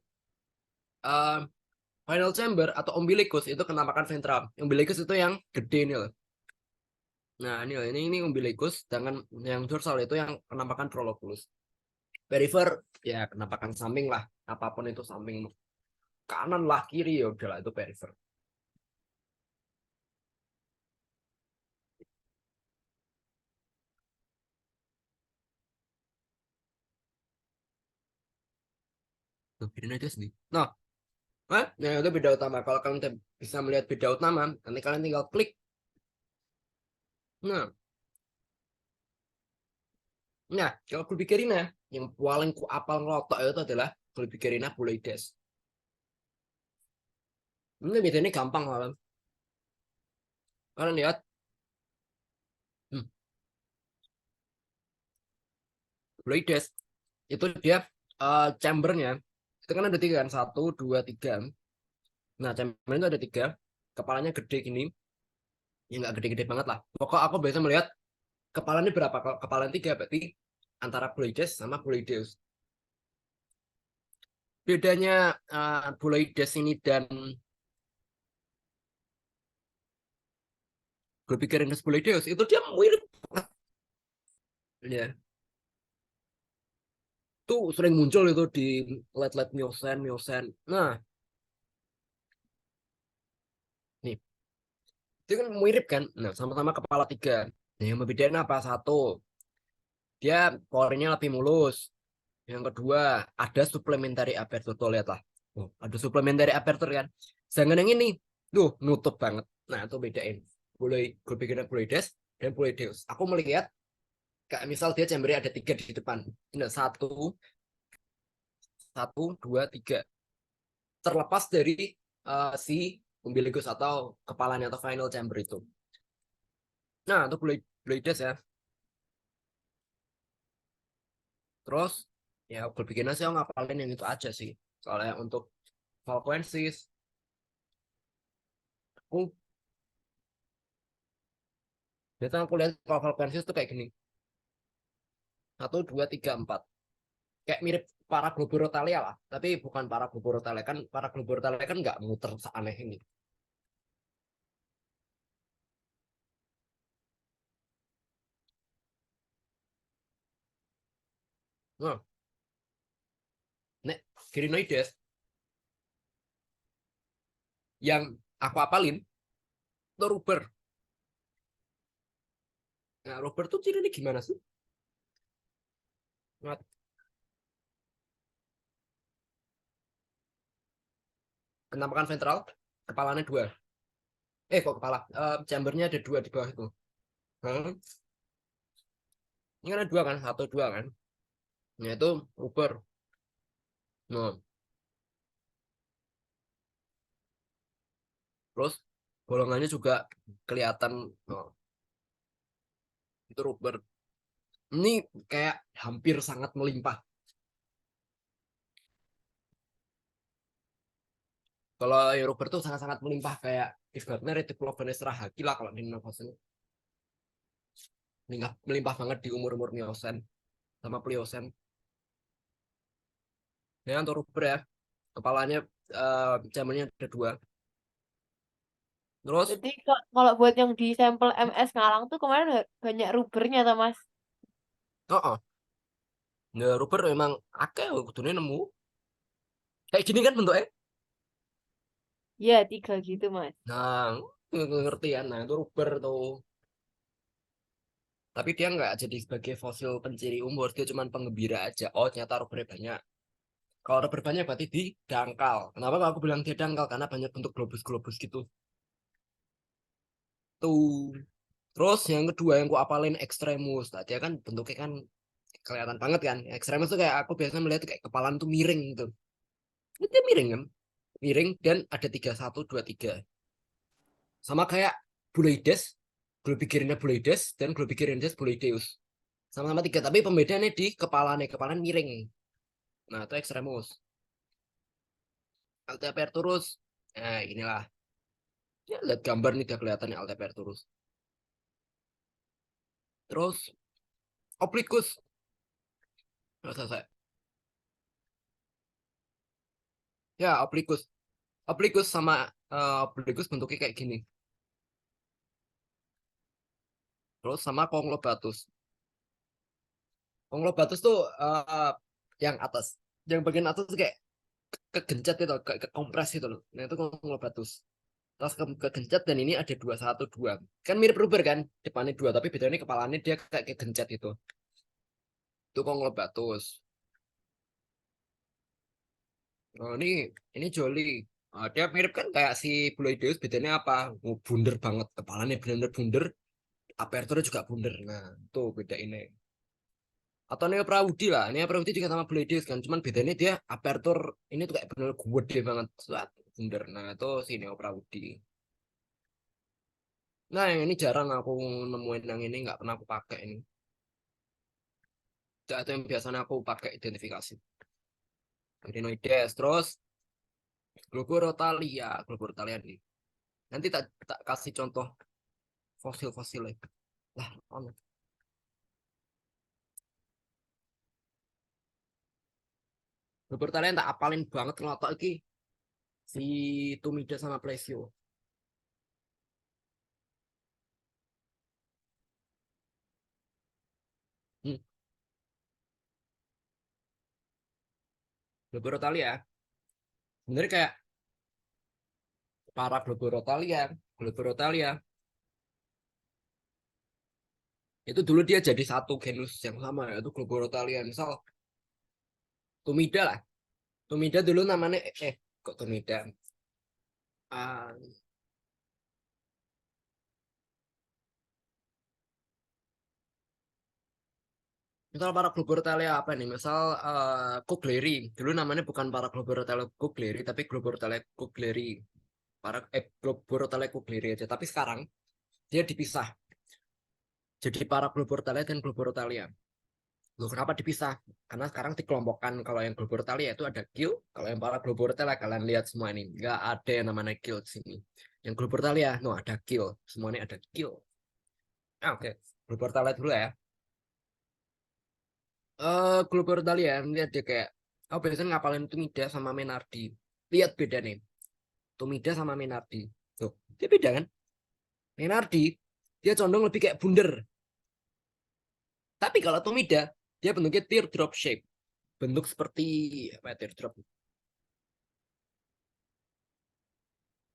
final chamber atau umbilicus itu kenampakan ventral. Umbilicus itu yang gede nih loh. Nah, ini umbilicus, dengan yang dorsal itu yang kenampakan proloculus. Perifer ya kenampakan samping lah, apapun itu samping kanan lah kiri ya udahlah itu perifer. Tuh, bedain aja sendiri. Nah, itu beda utama. Kalau kalian bisa melihat beda utama, nanti kalian tinggal klik. Nah, kalau gue pikirin ya, yang paling ku apal ngelotok itu adalah Globigerinnya Buloides. Ini bedanya gampang malam. Kalian lihat, Buloides itu dia chambernya itu kan ada 3 kan, 1, 2, 3. Nah, chamber itu ada 3, kepalanya gede gini, ya nggak gede-gede banget lah. Pokok aku biasa melihat kepalanya berapa, kalau kepalanya 3 berarti antara Buloides sama Buloides. Bedanya Buloides ini dan Globigerinus Buloides itu dia mirip ya. Tuh sering muncul itu di let miosen. Nah, nih itu kan mirip kan. Nah, sama-sama kepala 3. Nah, yang membedakan apa? 1, dia porinya lebih mulus. Yang kedua, ada supplementary aperture. Tuh lihat lah. Oh, ada supplementary aperture kan. Sedangkan yang ini, tuh nutup banget. Nah, itu bedain. Globigerinus Buloides dan Buloides. Aku melihat kayak misal dia chambernya ada 3 di depan. Nah, 1, 2, 3. Terlepas dari si umbilicus atau kepalanya atau final chamber itu. Nah, itu Buloides ya. Terus ya aku bikin aja ngapalin yang itu aja sih. Soalnya untuk Falquensis aku biasanya aku lihat kalau Falquensis tuh kayak gini. 1, 2, 3, 4. Kayak mirip para Globorotalia lah, tapi bukan para Globorotalia kan, para Globorotalia kan nggak muter seaneh ini. Nah, nek Girinoides yang aku apalin itu Ruber. Nah, Ruber tuh cirinya gimana sih? Nah, penampakan ventral, kepalanya 2. Kok kepala? Chambernya ada 2 di bawah itu. Hmm. Ini kan ada 2 kan, 1, 2 kan. Nah, itu Ruber. Nah, terus bolongannya juga kelihatan. Oh, itu Ruber. Ini kayak hampir sangat melimpah. Kalau Ruber tuh sangat-sangat melimpah kayak ibaratnya Reticulovenous rahaki lah kalau di Navasen. Melimpah banget di umur-umur Miosen sama Pliosen. Ya, untuk Ruber ya, kepalanya jamurnya ada 2. Terus, Jadi kalau buat yang di sampel MS Ngalang tuh kemarin banyak rubernya tuh Mas. oh, nah, Ruber memang akeh kudune nemu. Kayak gini kan bentuknya. Iya 3 gitu Mas. Nah, ngerti ya. Nah, itu Ruber tuh. Tapi dia nggak jadi sebagai fosil penciri umur, dia cuma penggembira aja. Oh, ternyata Rubernya banyak. Kalau Ruber banyak berarti di dangkal. Kenapa aku bilang dia dangkal? Karena banyak bentuk globus-globus gitu. Tuh. Terus yang kedua yang aku apalin Extremus. Tadi kan bentuknya kan kelihatan banget kan. Extremus tuh kayak aku biasanya melihat kayak kepala tuh miring gitu. Ini dia miring kan? Miring dan ada 3, 1, 2, 3. Sama kayak Buloides, Globigerinnya Buloides dan Globigerinnya Buloideus. Sama-sama 3, tapi pembedaannya di kepalanya. Kepala miring. Nah, itu Extremus. Alteaperturus. Nah, inilah. Ya, lihat gambar nih udah kelihatan ya Alteaperturus. Terus Obliquus. Nggak selesai. Ya, Obliquus. Obliquus sama Obliquus bentuknya kayak gini. Terus sama Conglobatus. Conglobatus tuh yang atas. Yang bagian atas tuh kayak kegencet gitu, kayak kompres gitu loh. Nah, itu Conglobatus. Terus kegencet dan ini ada 2, 1, 2. Kan mirip rubber kan? Depannya 2, tapi bedanya kepalanya dia kayak kegencet itu. Itu Conglobatus. Oh, ini Jolly. Dia mirip kan kayak si Buloideus, bedanya apa? Oh, bunder banget. Kepalanya bener-bener bunder. Aperture juga bunder. Nah, itu beda ini. Atau Neo Prawudi lah. Neo Prawudi juga sama Blades kan. Cuman bedanya dia aperture ini tuh kayak bener gede banget. Suat, bener. Nah itu si Neo Prawudi. Nah yang ini jarang aku nemuin yang ini nggak pernah aku pakai ini. Itu yang biasanya aku pakai identifikasi. Rhinoides terus Globorotalia, Globorotalia nih. Nanti tak kasih contoh fosil-fosilnya. Lah, ono. Globorotalia tak apalin banget kalau tak iki si Tumida sama Plesio. Hmm. Globorotalia sebenarnya kayak para Globorotalia itu dulu dia jadi satu genus yang sama yaitu Globorotalia. Misal Tumida lah. Tumida dulu namanya kok Tumida? Ah, misal para Globorotalia apa nih? Misal Kugleri. Dulu namanya bukan para Globorotalia Kugleri tapi Globorotalia Kugleri. Para Globorotalia Kugleri aja. Tapi sekarang dia dipisah. Jadi para Globorotalia dan Globorotalia. Loh, kenapa dipisah? Karena sekarang dikelompokkan kalau yang Globorotalia itu ada guild, kalau yang para Globorotalia kalian lihat semua ini nggak ada yang namanya guild di sini. Yang Globorotalia, no ada guild, semuanya ada guild. Oke. Globorotalia dulu ya. Globorotalia lihat dia kayak, oh biasanya ngapalin Tumida sama Menardi. Lihat beda nih, Tumida sama Menardi. Tuh, dia beda kan? Menardi dia condong lebih kayak bunder. Tapi kalau Tumida dia bentuknya teardrop shape, bentuk seperti apa ya, teardrop.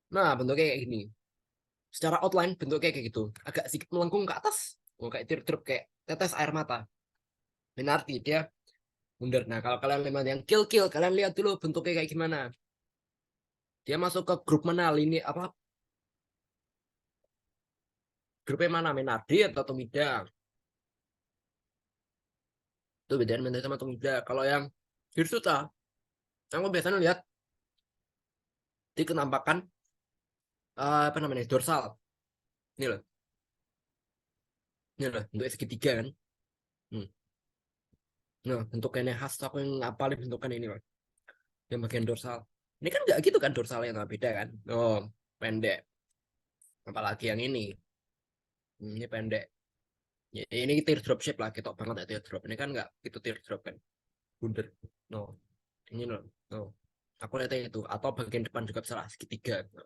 Nah, bentuknya kayak gini. Secara outline bentuknya kayak gitu. Agak sedikit melengkung ke atas. Oh, kayak teardrop, kayak tetes air mata. Berarti dia mundur. Nah, kalau kalian lihat yang kill, kalian lihat dulu bentuknya kayak gimana. Dia masuk ke grup mana? Lini apa? Grupnya mana? Menardi atau Tomida? Itu bedanya Menardi sama Tomida. Kalau yang Hirsuta, aku biasanya lihat di kenampakan apa namanya? Dorsal. Ini loh. Ini loh, bentuk segitiga kan. Hmm. Nah, bentuknya khas aku yang ngapalin bentukan ini loh. Yang bagian dorsal. Ini kan nggak gitu kan dorsalnya, nggak beda kan? Oh, pendek. Apalagi yang ini. Ini pendek. Ya, ini teardrop shape lah, ketok banget ya teardrop. Ini kan nggak itu teardrop kan. Bundar. No. Ini no. No. Aku lihatnya itu. Atau bagian depan juga salah segitiga. No.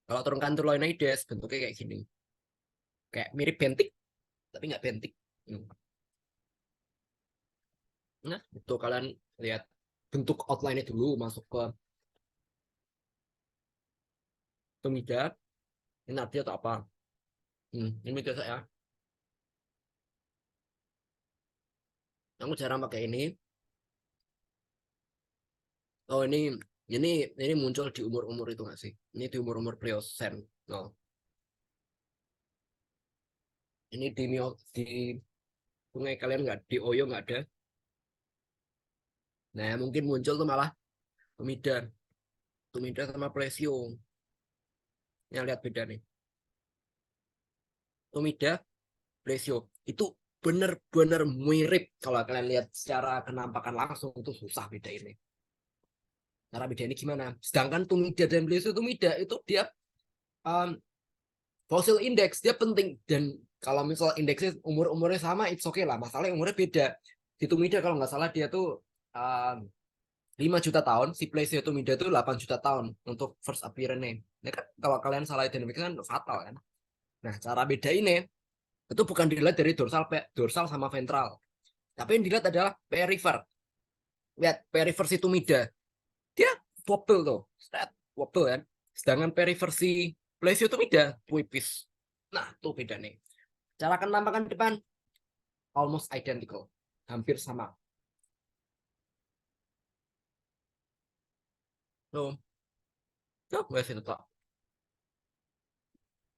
Kalau turunkan Turloinoides bentuknya kayak gini. Kayak mirip bentik, tapi nggak bentik. Hmm. Nah, itu kalian lihat bentuk outline-nya dulu masuk ke Tomida. Ini artinya atau apa? Ini biasa ya. Aku jarang pakai ini. Oh ini muncul di umur-umur itu nggak sih? Ini di umur-umur Pliocene. Oh, ini di sungai kalian nggak, di Oyo nggak ada. Nah mungkin muncul tuh malah Tumida, Tumida sama Plesio. Yang lihat beda nih. Tumida, Plesio itu bener-bener mirip. Kalau kalian lihat secara kenampakan langsung itu susah beda ini. Cara beda ini gimana? Sedangkan Tumida dan Plesio, Tumida itu dia um, fosil indeks dia penting, dan kalau misal indeksnya umurnya sama it's okay lah, masalahnya umurnya beda. Di Tumida kalau nggak salah dia tuh um, 5 juta tahun, si Plesio Tumida tuh 8 juta tahun untuk first appearance-nya. Ya kan kalau kalian salah identifikasi kan fatal kan. Nah, cara beda ini itu bukan dilihat dari dorsal sama ventral, tapi yang dilihat adalah perifer. Lihat perifer si Tumida, dia wobble tuh, wobble kan. Sedangkan perifer si Plesio Tumida puipis. Nah, tuh beda nih. Cara penampakan depan almost identical, hampir sama. Tuh, tuh gue sih tetap.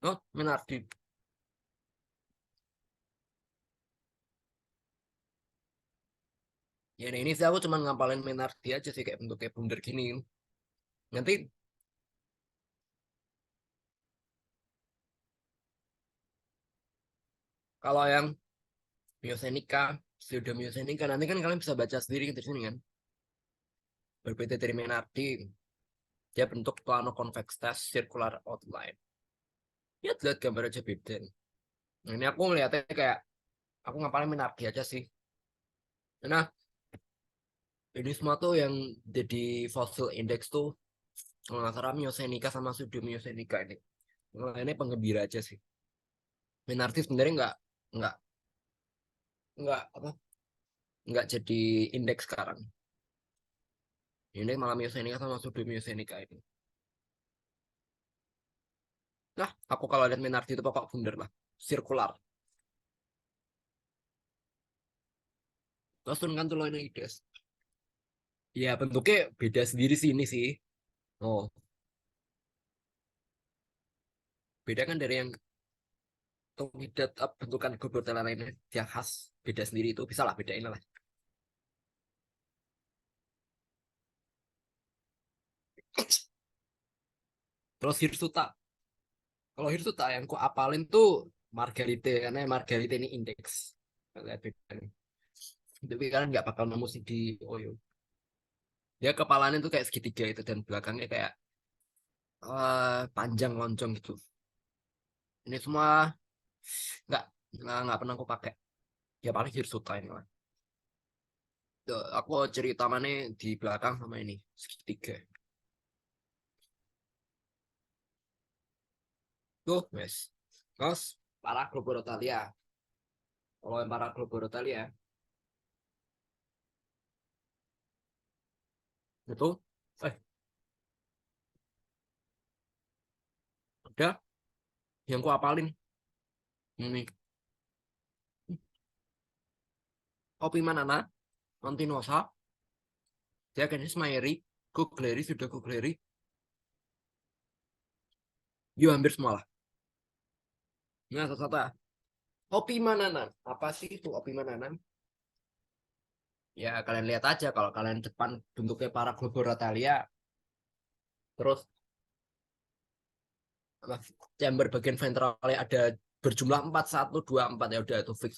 Oh, Menardi. Ya ini sih aku cuma ngapalin Menardi aja sih kayak bentuknya bundar gini. Nanti kalau yang Myosenica, Pseudomyosenica nanti kan kalian bisa baca sendiri di sini kan. Berbeda dari Menardi, dia bentuk plano convex test circular outline. Ya lihat gambar aja beda. Nah, ini aku ngeliatnya kayak aku ngapalin Menardi aja sih. Nah, ini semua tuh yang jadi fossil index tuh kalau nggak salah Myosenica sama Pseudomyosenica ini. Nah, ini penggembira aja sih. Menardi sebenarnya nggak nggak apa nggak jadi indeks sekarang. Ini malah Myosenica sama Pseudomyosenica ini. Nah, aku kalau lihat Menardi itu pokok bundar lah. Sirkular. Terus kan tuh ini ide. Ya bentuknya beda sendiri sih ini sih. Oh, beda kan dari yang Tomidat bentukan Gobotella lainnya. Dia khas beda sendiri itu. Bisa lah bedain lah. Terus Hirsuta. Kalau Hirsuta yang ku apalin tuh Margarite. Karena Margarite ini indeks. Lihat bedanya. Tapi kalian nggak bakal nemu sih di Oyo. Dia kepalanya tuh kayak segitiga itu dan belakangnya kayak panjang loncong gitu. Ini semua nggak nggak pernah aku pakai. Ya paling Hirsuta ini lah. Tuh, aku cerita mana di belakang sama ini segitiga. Tuh, wes. Terus para Globorotalia. Kalau yang para Globorotalia itu eh ada yang ku apalin ini Opimanana, Continosa, Diagenis Mayeri, Kugleri sudah Kugleri, yo hampir semua lah. Ini satu-satu. Opimanana, apa sih itu Opimanana? Ya kalian lihat aja kalau kalian depan bentuknya para Globorotalia, terus apa, chamber bagian ventralnya ada berjumlah 4 1 2 4 ya udah itu fix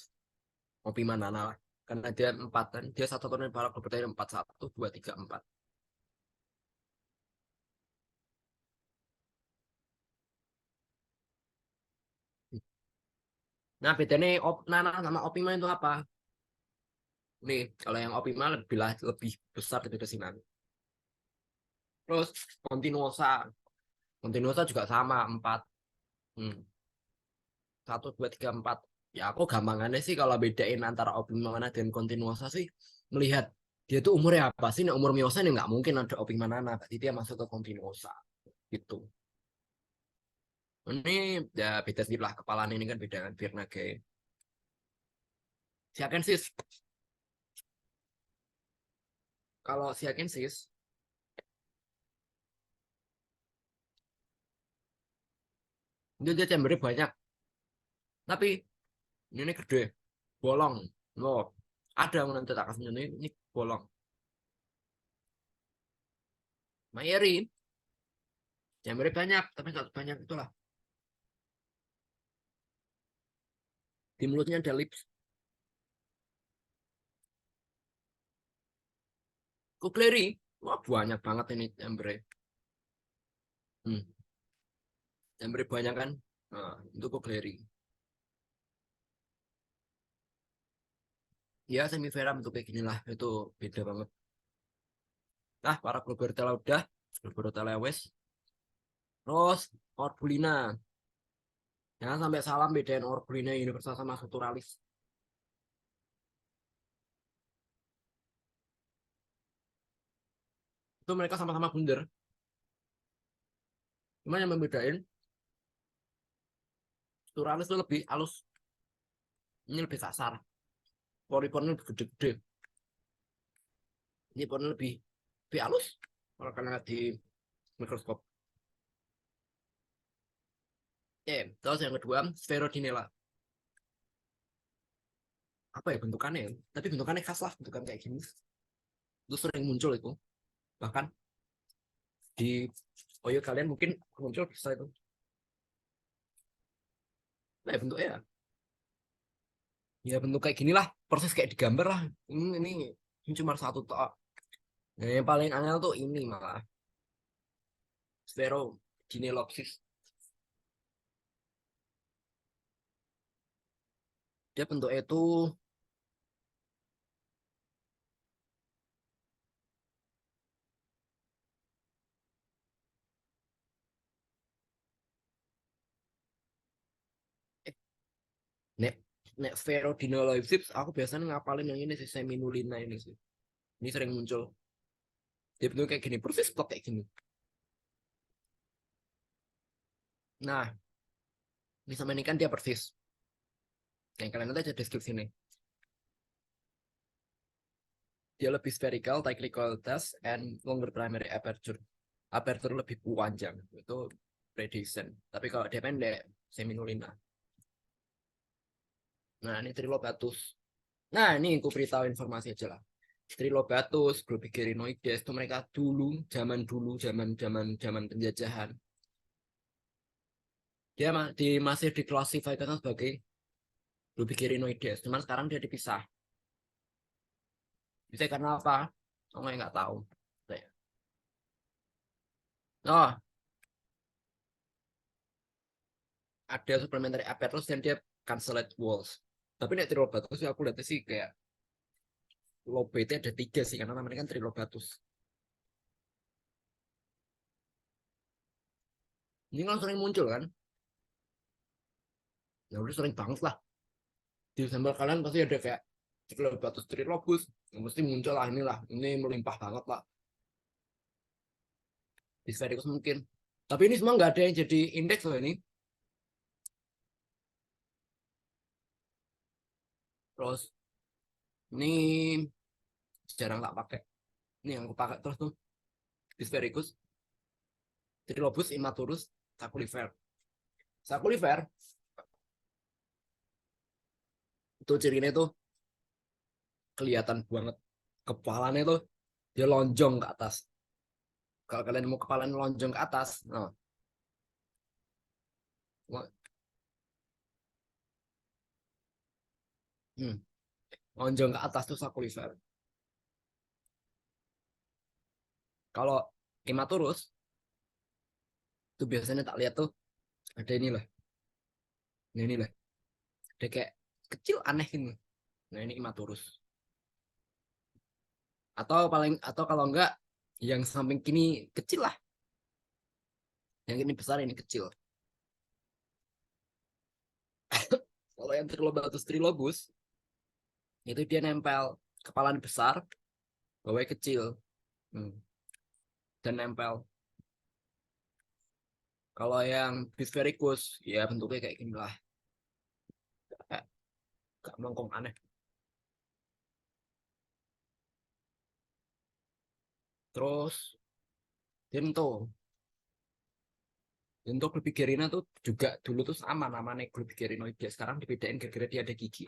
Opimanana lah. Karena dia 4 kan, dia satu satunya para Globorotalia 4 1 2 3 4. Nah, bedanya Nana sama Opima itu apa? Nih, kalau yang Opima lebih besar daripada Sinan. Terus Continuosa. Continuosa juga sama 4. Hmm. 1, 2, 3, 4. Ya aku gampangannya sih kalau bedain antara Opimana dan Continuosa sih melihat dia tuh umurnya apa sih? Nah, umur Miosa nih nggak mungkin ada Opimana, berarti dia masuk ke Continuosa gitu. Ini ya beda sih lah kepalanya ini kan beda kan Virnage. Siakensis. Kalau Siakensis itu dia chambernya banyak, tapi ini gede, bolong. Loh, ada yang nanti tak kasih ini bolong. Mayeri, chambernya banyak, tapi nggak banyak itulah. Di mulutnya ada lips. Kukleri, wah banyak banget ini chambernya. Hmm. Chambernya banyak kan? Nah, itu Kukleri. Ya semifera bentuk kayak gini lah, itu beda banget. Nah, para Globertella udah, Globertella wes. Terus Orbulina. Jangan sampai salam bedain Orbulina universal sama Structuralis. Itu mereka sama-sama bundar. Cuma yang membedain Structuralis itu lebih halus. Ini lebih kasar. Pori-porinya lebih gede-gede. Ini porinya lebih halus. Kalau kalian lihat di mikroskop. Oke, terus yang kedua, Spherodinella. Apa ya bentukannya ya? Tapi bentukannya khas lah, bentukan kayak gini. itu sering muncul itu. Bahkan di OYO kalian mungkin muncul bisa itu. Nah, bentuknya ya bentuk kayak gini lah, persis kayak digambar lah. Ini cuma satu tok. Nah, yang paling aneh tuh ini malah Sphaerogynelops. Dia bentuknya itu nek nek Sphaerogynelops aku biasanya ngapalin yang ini sih Seminulina ini sih. Ini sering muncul. Dia bentuk kayak gini, persis plot kayak gini. Nah, ini sama ini kan dia persis. Yang kalian lihat aja deskripsi ini. Dia lebih spherical, tightly coiled and longer primary aperture. Aperture lebih panjang. Itu predation. Tapi kalau dia pendek, Seminulina. Nah, ini Trilobatus. Nah, ini aku beritahu informasi aja lah. Trilobatus, Globigerinoides itu mereka dulu, zaman zaman penjajahan. Dia masih diklasifikasikan sebagai Globigerinoides, cuman sekarang dia dipisah. Bisa karena apa? Oh, nggak tahu. Oh, ada supplementary apertures dan dia cancelled walls. Tapi nek Trilobatus aku lihat sih kayak lobe ada 3 sih, karena namanya kan Trilobatus. Ini kan sering muncul kan? Ya udah sering banget lah. Di sampel kalian pasti ada kayak Trilobatus trilobus, yang mesti muncul lah inilah. Ini melimpah banget lah. Di Sphericus mungkin. Tapi ini semua nggak ada yang jadi indeks loh ini. Terus ini jarang tak pakai. Ini yang aku pakai terus tuh. Di Sphericus, Trilobus immaturus, Sacculifer. Sacculifer itu cirinya tuh kelihatan banget. Kepalanya tuh dia lonjong ke atas. Kalau kalian mau kepalanya lonjong ke atas, nah, hmm, lonjong ke atas tuh Sacculifer. Kalau immaturus itu biasanya tak lihat tuh ada ini lah. Nah, ini lah. Ada kayak kecil aneh ini. Nah, ini immaturus. Atau kalau enggak yang samping kini kecil lah. Yang ini besar, ini kecil. Kalau yang Trilobatus trilobus itu dia nempel kepala besar, bawahnya kecil. Dan nempel. Kalau yang Bisphyricus ya bentuknya kayak gini lah. Gak mongkong aneh. Terus Dento. Dento Globigerina tuh juga dulu tuh sama namanya Globigerinoides. Sekarang dibedain gara-gara dia ada gigi.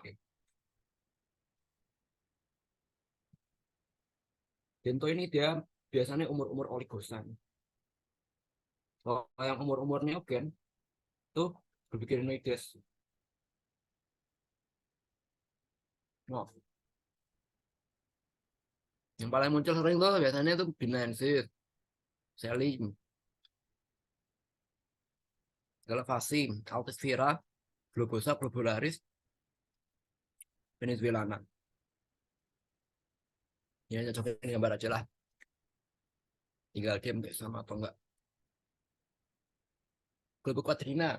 Dento ini dia biasanya umur-umur oligosan. Kalau yang umur-umur neogen tuh Globigerinoides. Nah, yang paling muncul sering tuh biasanya tuh Binensis, Selim, Galavasim, Altisfera, Globosa, Globularis, Venezuelana. Ya, cocokin gambar aja lah. Tinggal dia mungkin sama atau enggak. Globoquadrina.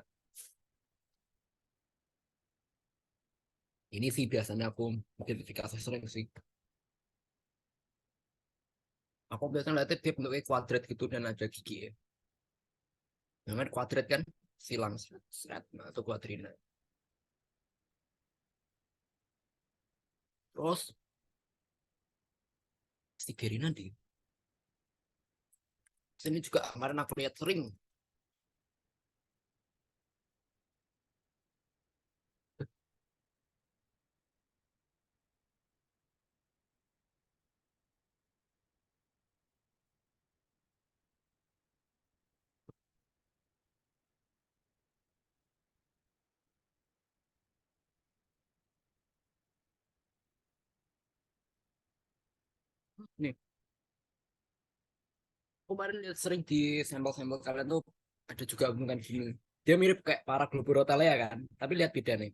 Ini sih biasanya aku identifikasi sering sih. Aku biasanya lihat dia bentuknya kuadrat gitu dan ada gigi ya. Yang kuadrat kan silang seret atau kuadrina. Terus Stigerina di sini juga kemarin aku lihat sering. Nih, kemarin lihat sering di sampel-sampel kalian tuh ada juga bukan gini. Dia mirip kayak para Globurotalea kan, tapi lihat beda nih.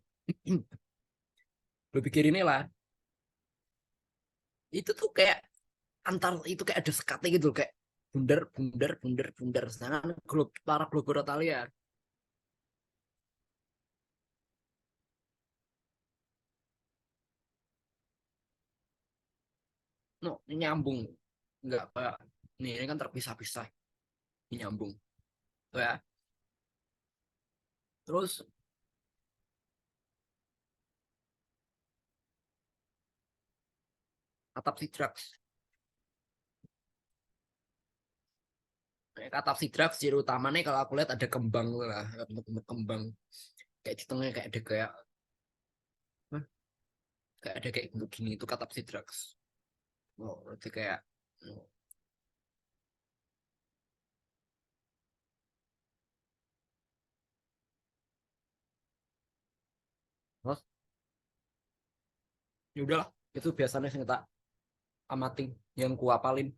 Gue pikir inilah, itu tuh kayak antar itu kayak ada sekatnya gitu kayak bundar bundar bundar bundar sedangkan para Globurotalea no ini nyambung nggak kayak ini kan terpisah-pisah ini nyambung tuh ya terus atap sidrax atap sidrax ciri utamanya kalau aku lihat ada kembang lah bentuk kembang kayak di tengah kayak ada kayak hah? Kayak ada kayak bentuk gini itu atap sidrax oh berarti kayak oh, ya udahlah itu biasanya saya tak amatin yang kuapalin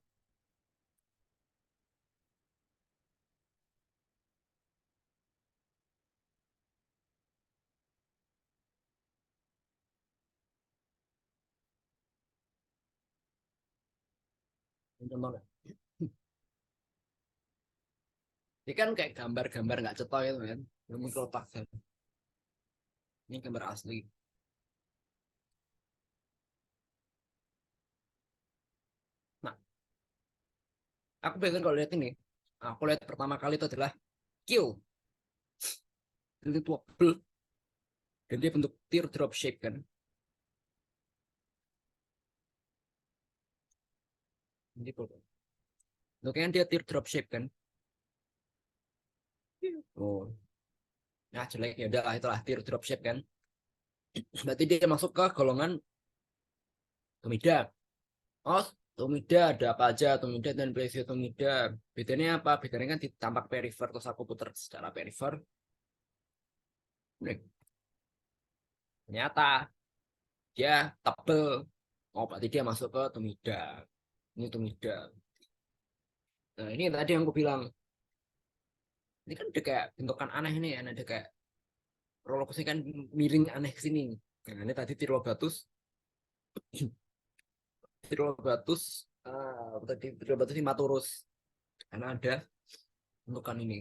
contohnya ini kan kayak gambar-gambar nggak cetok itu kan ini kotak kan ini gambar asli nah aku biasanya kalau lihat ini aku lihat pertama kali itu adalah kill itu double dan dia bentuk teardrop shape kan ini bentuknya dia teardrop shape kan oh nah jelek ya udah itulah teardrop shape kan berarti dia masuk ke golongan Tomida oh Tomida ada apa aja Tomida dan Plesiotomida bedanya apa bedanya kan tampak perifer terus aku putar secara perifer ternyata dia tebel oh berarti dia masuk ke Tomida ini Tomida nah ini tadi yang aku bilang ini kan ada kayak bentukan aneh nih ada kayak roller coaster kan miring aneh ke sini nah ini tadi Tirobatus Tirobatus tadi Tirobatus Imaturus karena ada bentukan ini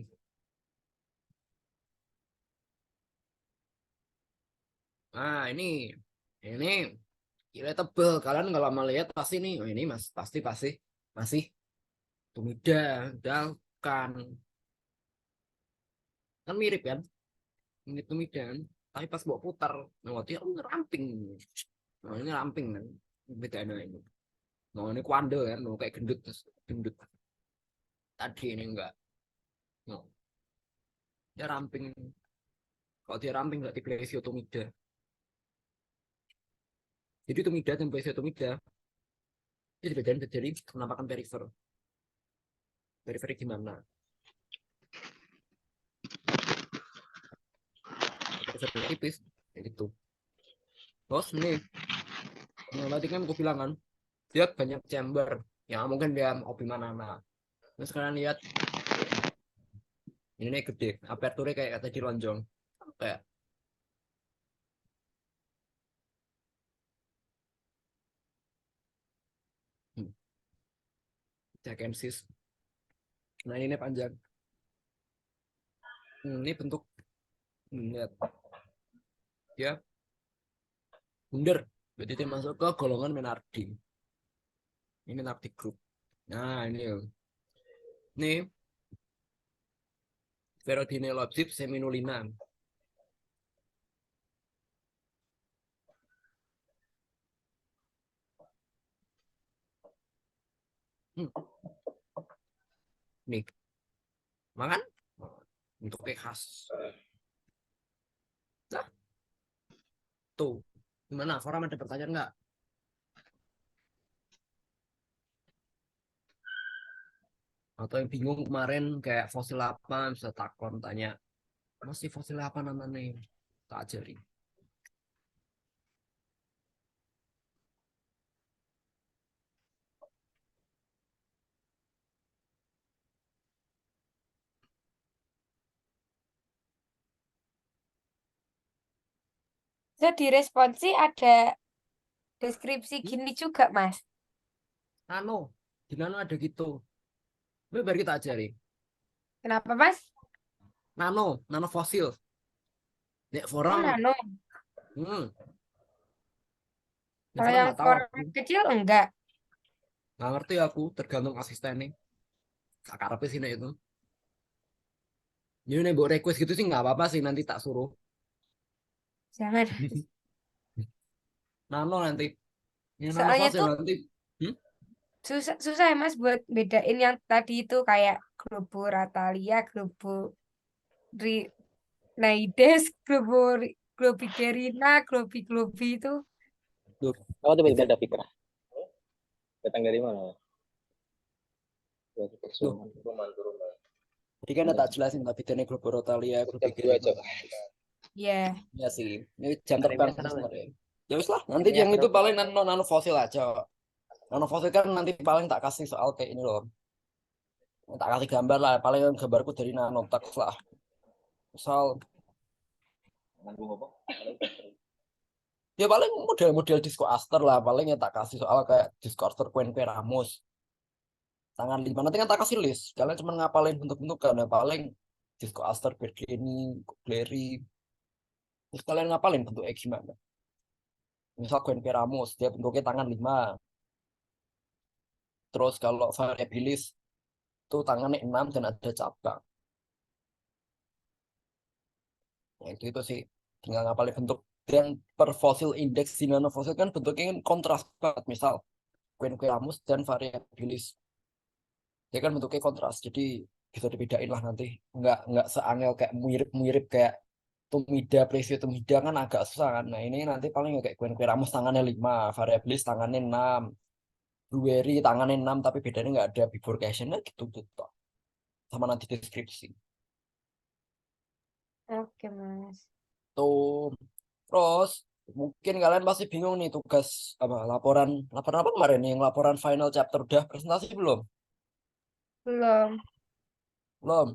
nah ini kira tebel kalian kalau mau lihat pasti nih oh, ini mas pasti pasti masih tumida kan kan mirip kan mirip tumida kan tapi pas bawa putar nah waktu itu ramping nah ini ramping kan beda ini nah ini kuandel kan nah, kayak gendut gendut tadi ini enggak nah, dia ramping kalau dia ramping berarti plesiotomida jadi tumida dan plesiotomida itu bedanya dari penampakan perifer perifer gimana perifer tipis kayak gitu terus ini nah, tadi kan aku bilang kan dia banyak chamber ya mungkin dia obi mana terus kalian lihat ini gede aperture kayak kata di lonjong kayak hmm, Jakensis nah ini panjang ini bentuk lihat ya bundar berarti dia masuk ke golongan Menardi ini Menardi group nah ini Verodinelopsis seminolina hmm, nih makan bentuknya khas nah tuh gimana Forum ada pertanyaan nggak atau yang bingung kemarin kayak fosil apa bisa takon tanya masih fosil apa namanya tak ajarin So di responsi ada deskripsi gini juga, Mas. Nano, di nano ada gitu. Ini baru kita ajari. Kenapa, Mas? Nano fosil. Nek Oh, forum, nano. hmm, nek Kalau forum yang nggak tahu aku. format kecil enggak. Nggak ngerti aku, tergantung asistennya. Sakarepnya sih nek itu. Jadi nek buat request gitu sih nggak apa-apa sih, nanti tak suruh. Jangan. Nano nanti. Yang nano Soalnya fosil tuh nanti. Hmm? susah, susah ya, Mas, buat bedain yang tadi itu kayak Globoratalia, Globorinaides, Globigerina, Globi itu. Duh, apa tiba-tiba ada Fikra? Datang dari mana? Duh, jadi kan tak jelasin tapi teknik Globorotalia, Globigerina. Ya, Ya sih, ini jam terbang sih sebenarnya. Ya wis lah, nanti Ya, yang itu paling nano fosil aja. Nano fosil kan nanti paling tak kasih soal kayak ini loh. Tak kasih gambar lah, paling gambarku dari nanotex lah. Misal, ya paling model-model Disco Aster lah, paling yang tak kasih soal kayak Disco Aster Quenque Ramos. Tangan 5, nanti kan tak kasih list. Kalian cuma ngapalin bentuk-bentuk ya paling Disco Aster, Bergeni, Glary. Terus kalian ngapalin bentuknya gimana. Misal Quenque Ramos, dia bentuknya tangan 5. Terus kalau variabilis, itu tangannya 6 dan ada cabang. Nah, itu sih tinggal ngapalin bentuk. Dan per fosil indeks di nanofosil kan bentuknya kan kontras banget. Misal Quenqueramus dan variabilis. Dia kan bentuknya kontras. Jadi bisa dibedain lah nanti. Nggak seangel kayak mirip-mirip kayak Tumida, Plesio Tumida kan agak susah kan. Nah ini nanti paling kayak Quenqueramus tangannya 5, variabilis tangannya 6, Blueberry tangannya 6 tapi bedanya nggak ada bifurcation gitu gitu. Sama nanti deskripsi. oke, Mas. Tuh. Terus mungkin kalian pasti bingung nih tugas apa laporan laporan apa kemarin nih yang laporan final chapter udah presentasi belum? Belum. Belum.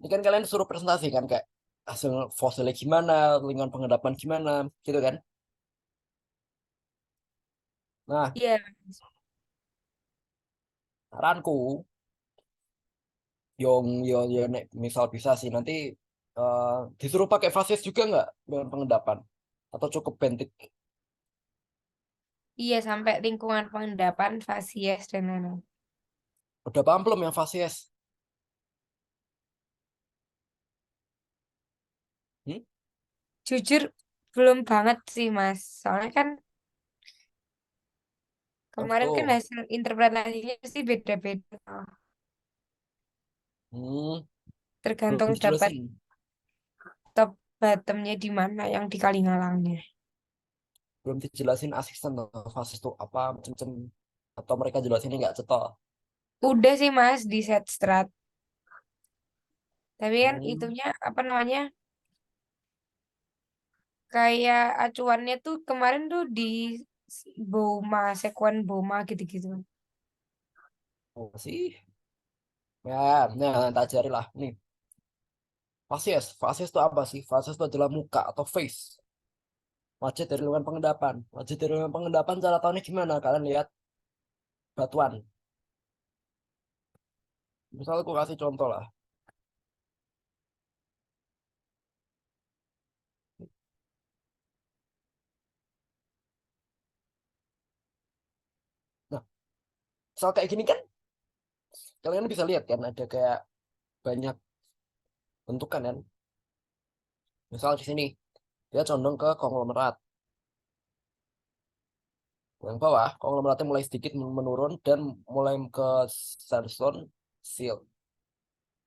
Ini kan kalian suruh presentasi kan kayak hasil fosilnya gimana, lingkungan pengendapan gimana, gitu kan? Nah, Iya. saranku yo nek misal bisa sih nanti eh, disuruh pakai fases juga nggak dengan pengendapan atau cukup bentik Iya, sampai lingkungan pengendapan, fasies, dan lain-lain. udah paham belum yang fases? Hmm? Jujur, belum banget sih, Mas. Soalnya kan Oh kemarin kan gitu. hasil interpretasinya pasti beda-beda. Hmm, belum Tergantung dapat dijelasin. top bottomnya di mana yang di Kalingalangnya. Belum dijelasin asisten atau fasis itu apa macam-macam atau mereka jelasinnya nggak cetok. Udah sih, Mas, di set strat. Tapi kan Hmm. itunya, apa namanya, kayak acuannya tuh kemarin tuh di Boma, sekuen Boma gitu-gitu. Oh, sih. Ya, nah, tak ajari lah. Nih, fases. Fases itu apa sih? Fases itu adalah muka atau face. Wajah dari lingkungan pengendapan. Wajah dari lingkungan pengendapan cara tahunya gimana? Kalian lihat batuan. Misal aku kasih contoh lah. Nah, misal kayak gini kan, kalian bisa lihat kan ada kayak banyak bentukan kan. Misal di sini, dia condong ke konglomerat. Yang bawah, konglomeratnya mulai sedikit menurun dan mulai ke sandstone silt.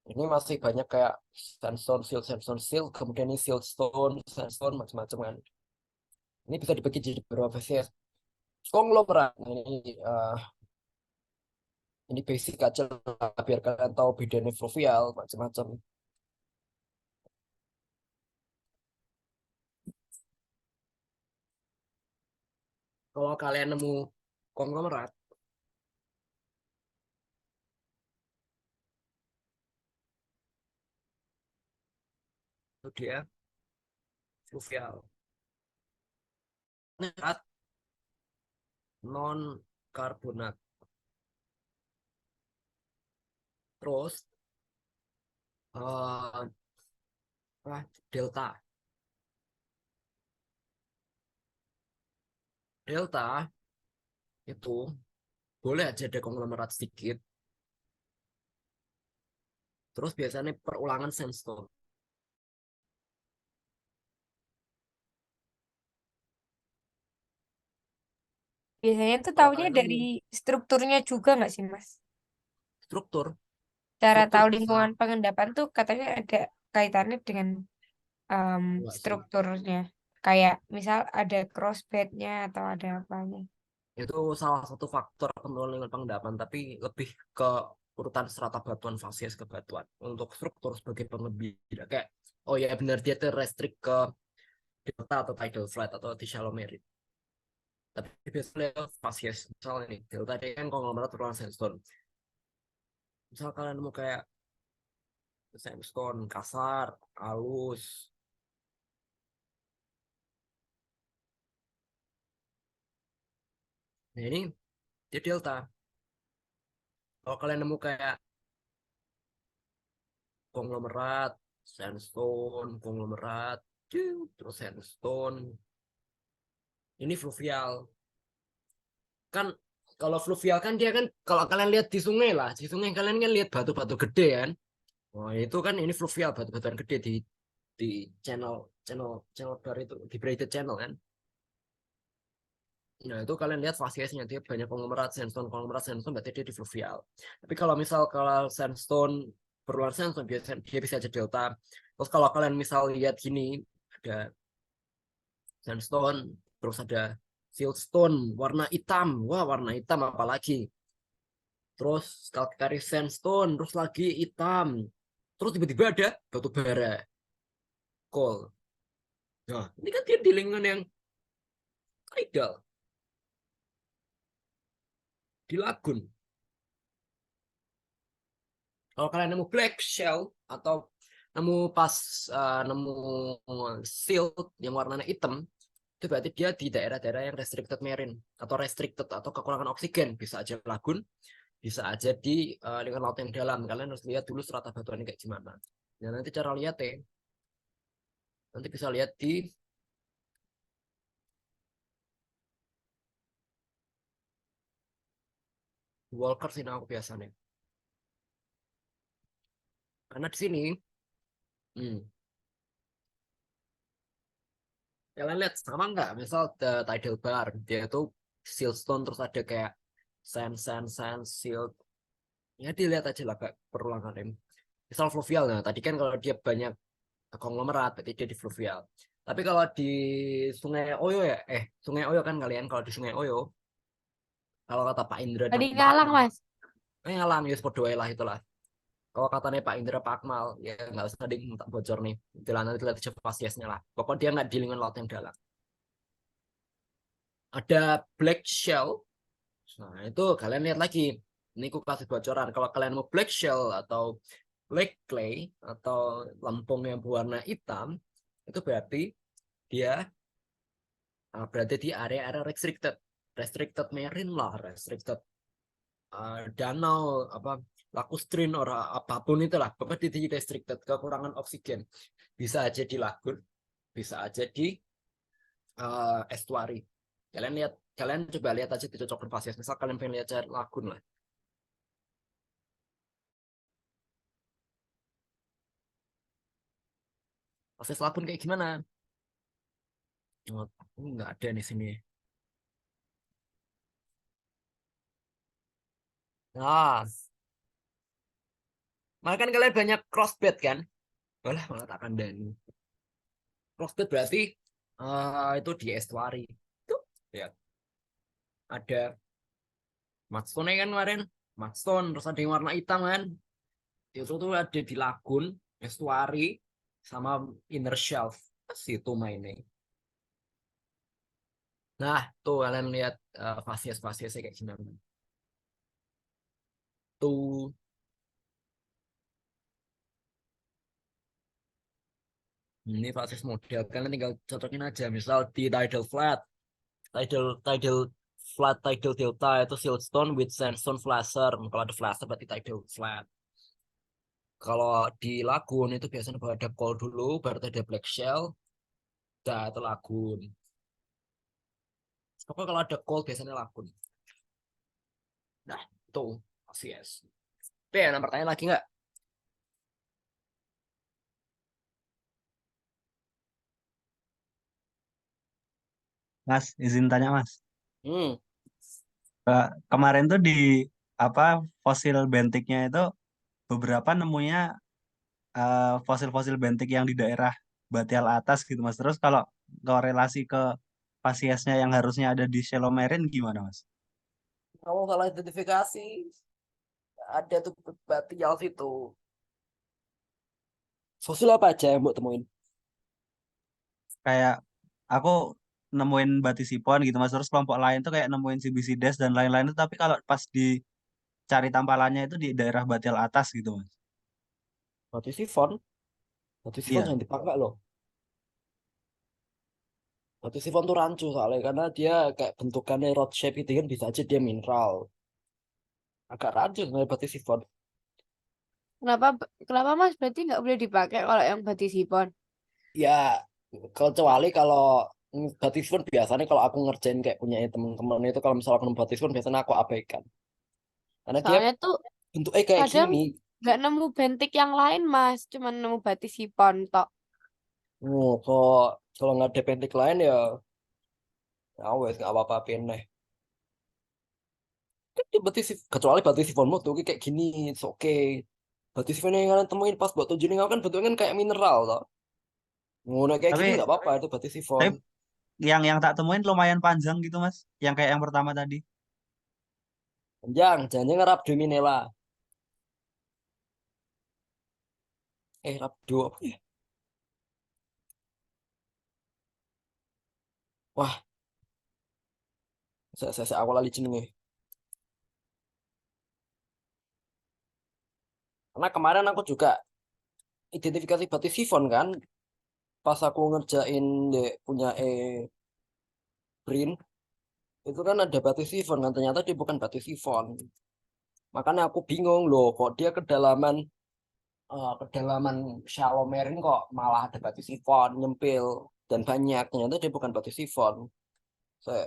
Ini masih banyak kayak sandstone, silt, kemudian ini siltstone, sandstone, macam-macam kan. Ini bisa dibagi jadi beberapa spesies. Konglomerat ini basic aja lah, biar kalian tahu bedanya fluvial, macam-macam. Kalau kalian nemu konglomerat, itu dia fluvial. erat, non karbonat. Terus eh delta. Delta itu boleh aja ada konglomerat sedikit. Terus biasanya perulangan sandstone. Biasanya tuh Kalau taunya kalian dari nemu strukturnya juga nggak sih, Mas? struktur, Cara struktur tahu bisa lingkungan pengendapan tuh katanya ada kaitannya dengan enggak sih. strukturnya. Kayak misal ada crossbednya atau ada apanya. Itu salah satu faktor penurunan pengendapan, tapi lebih ke urutan strata batuan, fasies kebatuan. Untuk struktur sebagai pengembira kayak, oh ya benar dia terrestrict ke delta atau tidal flat atau di shallow merit. Tapi biasanya fasies, misalnya nih, delta dia kan konglomerat perulangan sandstone. Misal kalian nemu kayak sandstone kasar, halus, nah ini dia delta. Kalau kalian nemu kayak konglomerat, sandstone, konglomerat, terus sandstone, ini fluvial. Kan kalau fluvial kan dia kan kalau kalian lihat di sungai lah, di sungai kalian kan lihat batu-batu gede kan. Oh itu kan ini fluvial, batu-batuan gede di channel channel channel bar itu di braided channel kan. Nah itu kalian lihat fasiesnya dia banyak konglomerat sandstone berarti dia di fluvial. Tapi kalau misal kalau sandstone berulang sandstone biasa dia bisa jadi delta. Terus kalau kalian misal lihat gini ada sandstone terus ada siltstone warna hitam, wah warna hitam apalagi. Terus kalkari sandstone terus lagi hitam. Terus tiba-tiba ada batu bara, coal. Nah ini kan dia di lingkungan yang tidal, di lagun. Kalau kalian nemu black shell atau nemu pas nemu silt yang warnanya hitam, itu berarti dia di daerah-daerah yang restricted marine atau restricted atau kekurangan oksigen. Bisa aja lagun, bisa aja di lingkungan laut yang dalam. Kalian harus lihat dulu strata batuannya kayak gimana. Nah, nanti cara lihat ya, nanti bisa lihat di Walker sini aku biasanya. Karena di sini, hmm, kalian lihat sama nggak? Misal the tidal bar, dia itu siltstone terus ada kayak sand, silt. Ya dilihat aja lah kayak perulangan rem. Misal fluvial, nah tadi kan kalau dia banyak konglomerat, berarti dia di fluvial. Tapi kalau di Sungai Oyo ya, Sungai Oyo kan kalian kalau di Sungai Oyo, kalau kata Pak Indra dan Tadi Pak ngalang, Akmal, Mas. ngalang ya sepodoy lah itulah. Kalau katanya Pak Indra Pak Akmal, ya nggak usah tak bocor nih. Itulah nanti lihat aja pasiesnya lah. Pokoknya dia nggak di lingkungan laut yang dalam. Ada black shell. Nah itu kalian lihat lagi. Ini aku kasih bocoran. Kalau kalian mau black shell atau black clay atau lempung yang berwarna hitam, itu berarti di area-area restricted marine lah, restricted danau apa lacustrin atau apapun itulah, pokoknya di restricted kekurangan oksigen. Bisa aja di lagun, bisa aja di estuary. Kalian coba lihat aja di cocok fasies. Misal kalian pengen lihat cari lagun lah. Fasies lagun kayak gimana? Oh, nggak ada di sini. Nah, malah kan kalian banyak crossbed kan? Malah tak kandani. Crossbed berarti itu di estuary. Tuh, lihat. Ada mudstone kan kemarin. Mudstone, terus ada yang warna hitam kan. Itu tuh ada di lagun, estuary, sama inner shelf. Situ mainnya. Nah, tuh kalian lihat fasies-fasiesnya kayak gimana. Tuh. Ini fasies model. Kalian tinggal cocokin aja. Misal di tidal flat. tidal tidal flat tidal delta itu siltstone with sandstone flasher. Kalau ada flasher berarti tidal flat. Kalau di lagun itu biasanya baru ada coal dulu, baru ada black shell, dah itu lagun. Pokoknya kalau ada coal biasanya lagun. Nah, itu yes. Oke, ada pertanyaan lagi nggak? Mas, izin tanya Mas. Hmm, Kemarin tuh di apa fosil bentiknya itu beberapa nemunya fosil-fosil bentik yang di daerah Batial atas gitu Mas. Terus kalau korelasi ke spesiesnya yang harusnya ada di Shallow Marine gimana Mas? kamu salah identifikasi. Ada tuh batial situ. Fosil apa aja yang mau temuin? Kayak aku nemuin Batisipon gitu Mas. Terus kelompok lain tuh kayak nemuin Cibisides dan lain-lain itu tapi kalau pas dicari tampalannya itu di daerah Batial atas gitu Mas. Batu sifon. Batu sifon Iya. jangan dipakai loh. Batu sifon tuh rancu soalnya karena dia kayak bentukannya rod shape itu kan bisa aja dia mineral. Agak rancu sebenarnya batu sifon. Kenapa kenapa Mas berarti nggak boleh dipakai kalau yang batisipon? Ya, kecuali kalau batu sifon biasanya kalau aku ngerjain kayak punya teman-teman itu kalau misalnya aku nemu batu sifon biasanya aku abaikan. Karena dia Soalnya tuh bentuknya kayak kadang gini. nggak nemu bentik yang lain Mas, cuman nemu batisipon tok. Oh, kalau nggak ada pentik lain ya, ya wes nggak apa-apa pindah. Kan dia kecuali batu sifonmu tuh kayak gini, it's okay. Batu sifon yang kalian temuin pas buat tujuh kan bentuknya kan kayak mineral toh. Ngono kayak gini Tapi nggak apa-apa itu batu sifon. tapi yang tak temuin lumayan panjang gitu Mas. Yang kayak yang pertama tadi. Jangan ngerap Minella. Rabdo apa ya? Wah, saya awal lali jenenge. Karena kemarin aku juga identifikasi batu sifon kan, pas aku ngerjain punya Brin, itu kan ada batu sifon kan, ternyata dia bukan batu sifon. Makanya aku bingung loh, kok dia kedalaman shallow marine kok malah ada batu sifon nyempil dan banyak. Ternyata dia bukan batu sifon. Saya,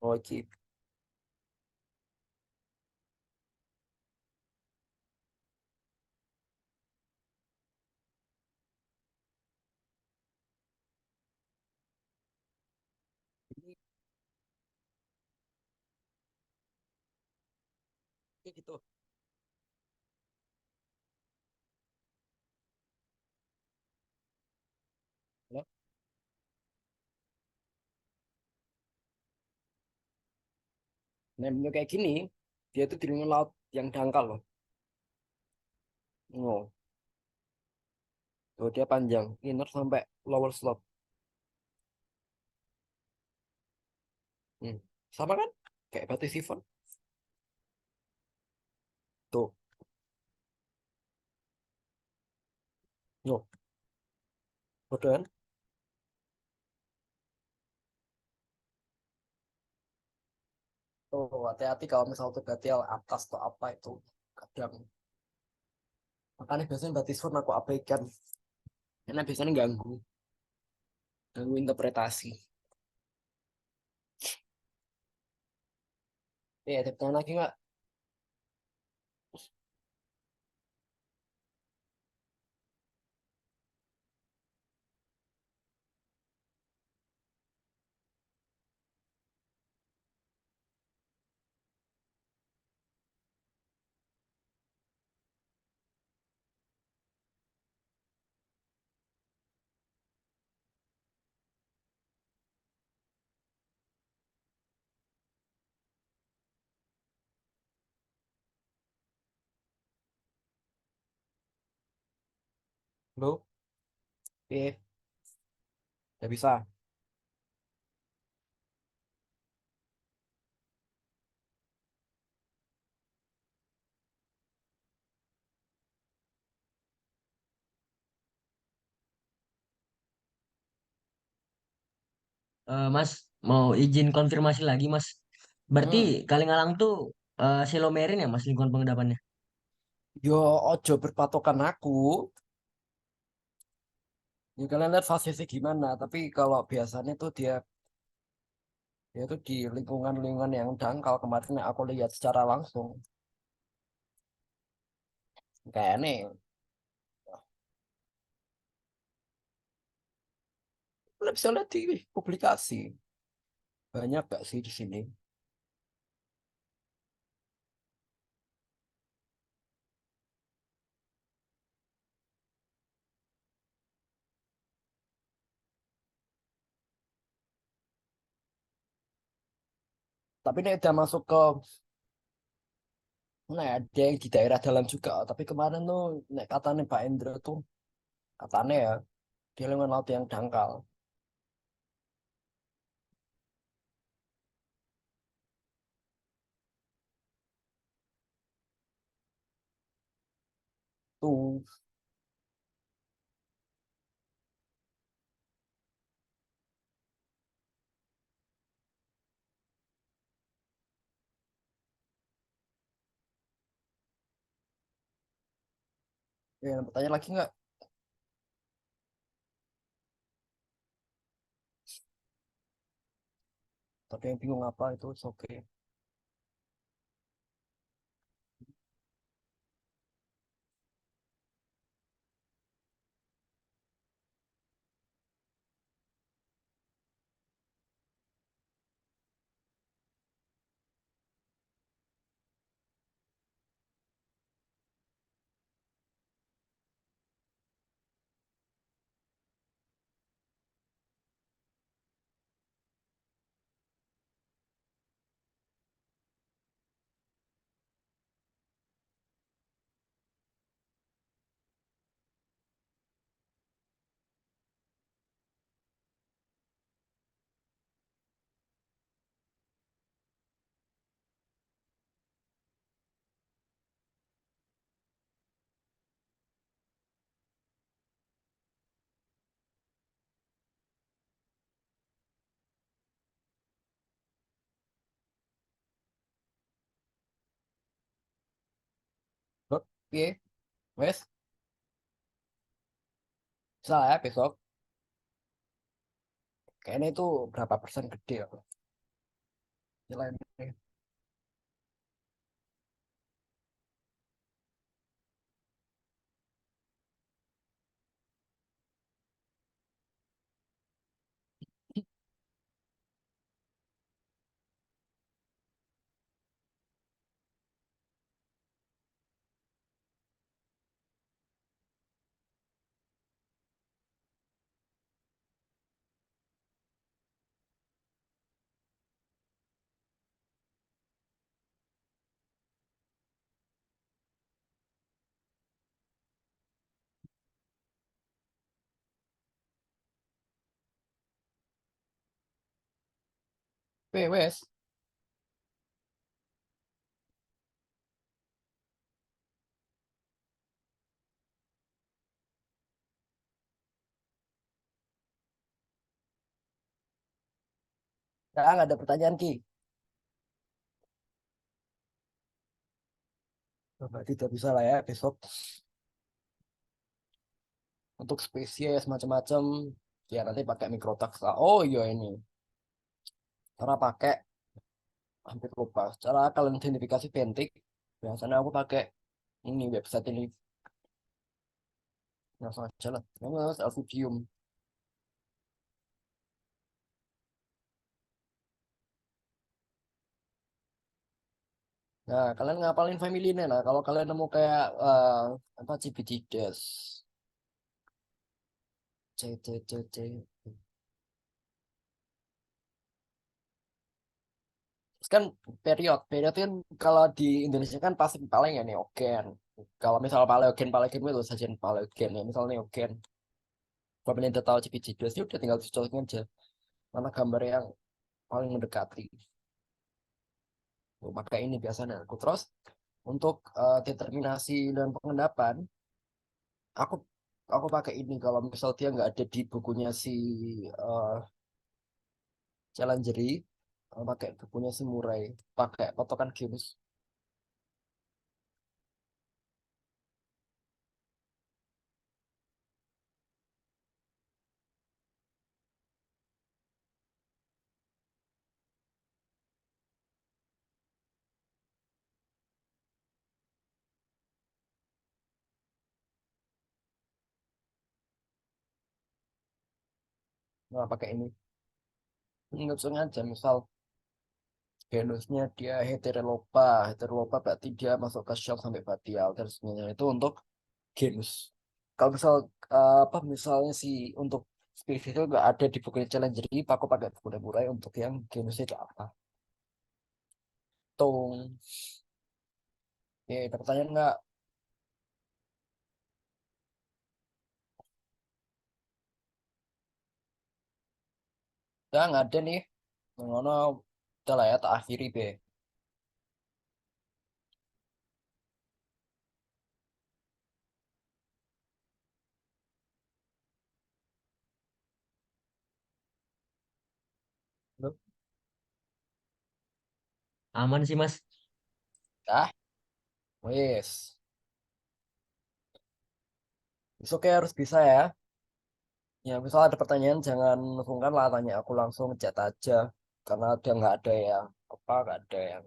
oh gitu. Kayak gitu. Ya. Nah, bentuk kayak gini, dia itu di lingkungan laut yang dangkal loh. Oh, tuh dia panjang, inner sampai lower slope. Hmm. Sama kan? Kayak batu sifon. Tuh, no, betul kan? Tuh, hati-hati kalau misal tuh berarti atas atau apa itu kadang. Makanya biasanya batu sifon aku abaikan. Karena biasanya ganggu interpretasi. Ada pertanyaan lagi nggak? Belum? Oke, nggak bisa. Mas mau izin konfirmasi lagi Mas. Berarti Hmm. Kalingalang tuh Silomerin ya Mas lingkungan pengendapannya? Yo, ojo berpatokan aku. Ya kalian lihat fasenya gimana. Tapi kalau biasanya tuh dia tuh di lingkungan-lingkungan yang dangkal. Kemarin aku lihat secara langsung. Kayak aneh. Kalian bisa lihat di publikasi. Banyak gak sih di sini? Tapi ini udah masuk ke ada yang di daerah dalam juga. Tapi kemarin tuh katanya Pak Endro tuh katanya ya di lingkungan laut yang dangkal. Tuh ya, bertanya lagi nggak? Tapi yang bingung apa itu oke. Oke, wes, salah ya besok. Kayaknya itu berapa persen gede ya. Nilai ini. Wes. Nggak ada pertanyaan Ki. Coba tidak bisa lah ya besok. Untuk spesies macam-macam ya nanti pakai mikrotax lah. Oh iya ini. Cara pakai hampir lupa. Cara kalian identifikasi bentik. Biasanya aku pakai ini website ini. Langsung aja lah. Mas Alfidium. Nah, kalian ngapalin family ini lah. Kalau kalian nemu kayak apa Cibididas. C, C, C, C. Terus kan period kan kalau di Indonesia kan pasti paling ya neogen. Kalau misal paleogen itu sajian paleogen ya misalnya neogen. Kalau kalian udah tahu Cibididas ya udah tinggal dicocokin aja mana gambar yang paling mendekati. Tuh, pakai ini biasanya. Aku terus untuk determinasi dan pengendapan, aku aku pakai ini kalau misal dia nggak ada di bukunya si eh, Challengery pakai bukunya si Murray, pakai patokan genus. Nah, pakai ini. Langsung aja, misal genusnya dia heterolopa berarti dia masuk ke shell sampai batial dan semuanya itu untuk genus. Kalau misal apa misalnya sih untuk spesies itu nggak ada di buku Challenger, aku pakai buku Murray untuk yang genusnya itu apa. Tung. Oke, ada pertanyaan nggak? Ya nggak ada nih. Ngono, udah lah ya, tak akhiri be. Loh, Aman sih Mas. ah, wes. Oke, harus bisa ya. Ya, misal ada pertanyaan jangan sungkan lah tanya aku langsung chat aja. Karena ada nggak ada yang apa nggak ada yang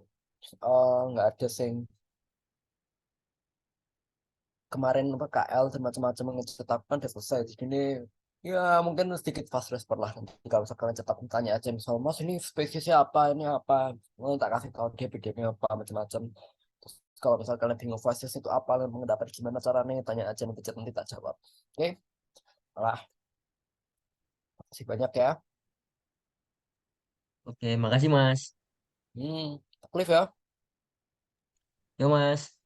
nggak ada sing kemarin apa KL dan macam-macam ngecet aku kan udah selesai. Jadi ini ya mungkin sedikit fast respon lah. Nanti kalau misalkan ngecet aku tanya aja misal Mas ini spesiesnya apa ini apa, tak kasih tahu dia bedanya apa macam-macam. Terus kalau misalkan kalian bingung spesies itu apa dan mendapat gimana caranya tanya aja nanti chat nanti tak jawab. Oke, lah, masih banyak ya. Oke, makasih Mas. Cliff ya. Yo Mas.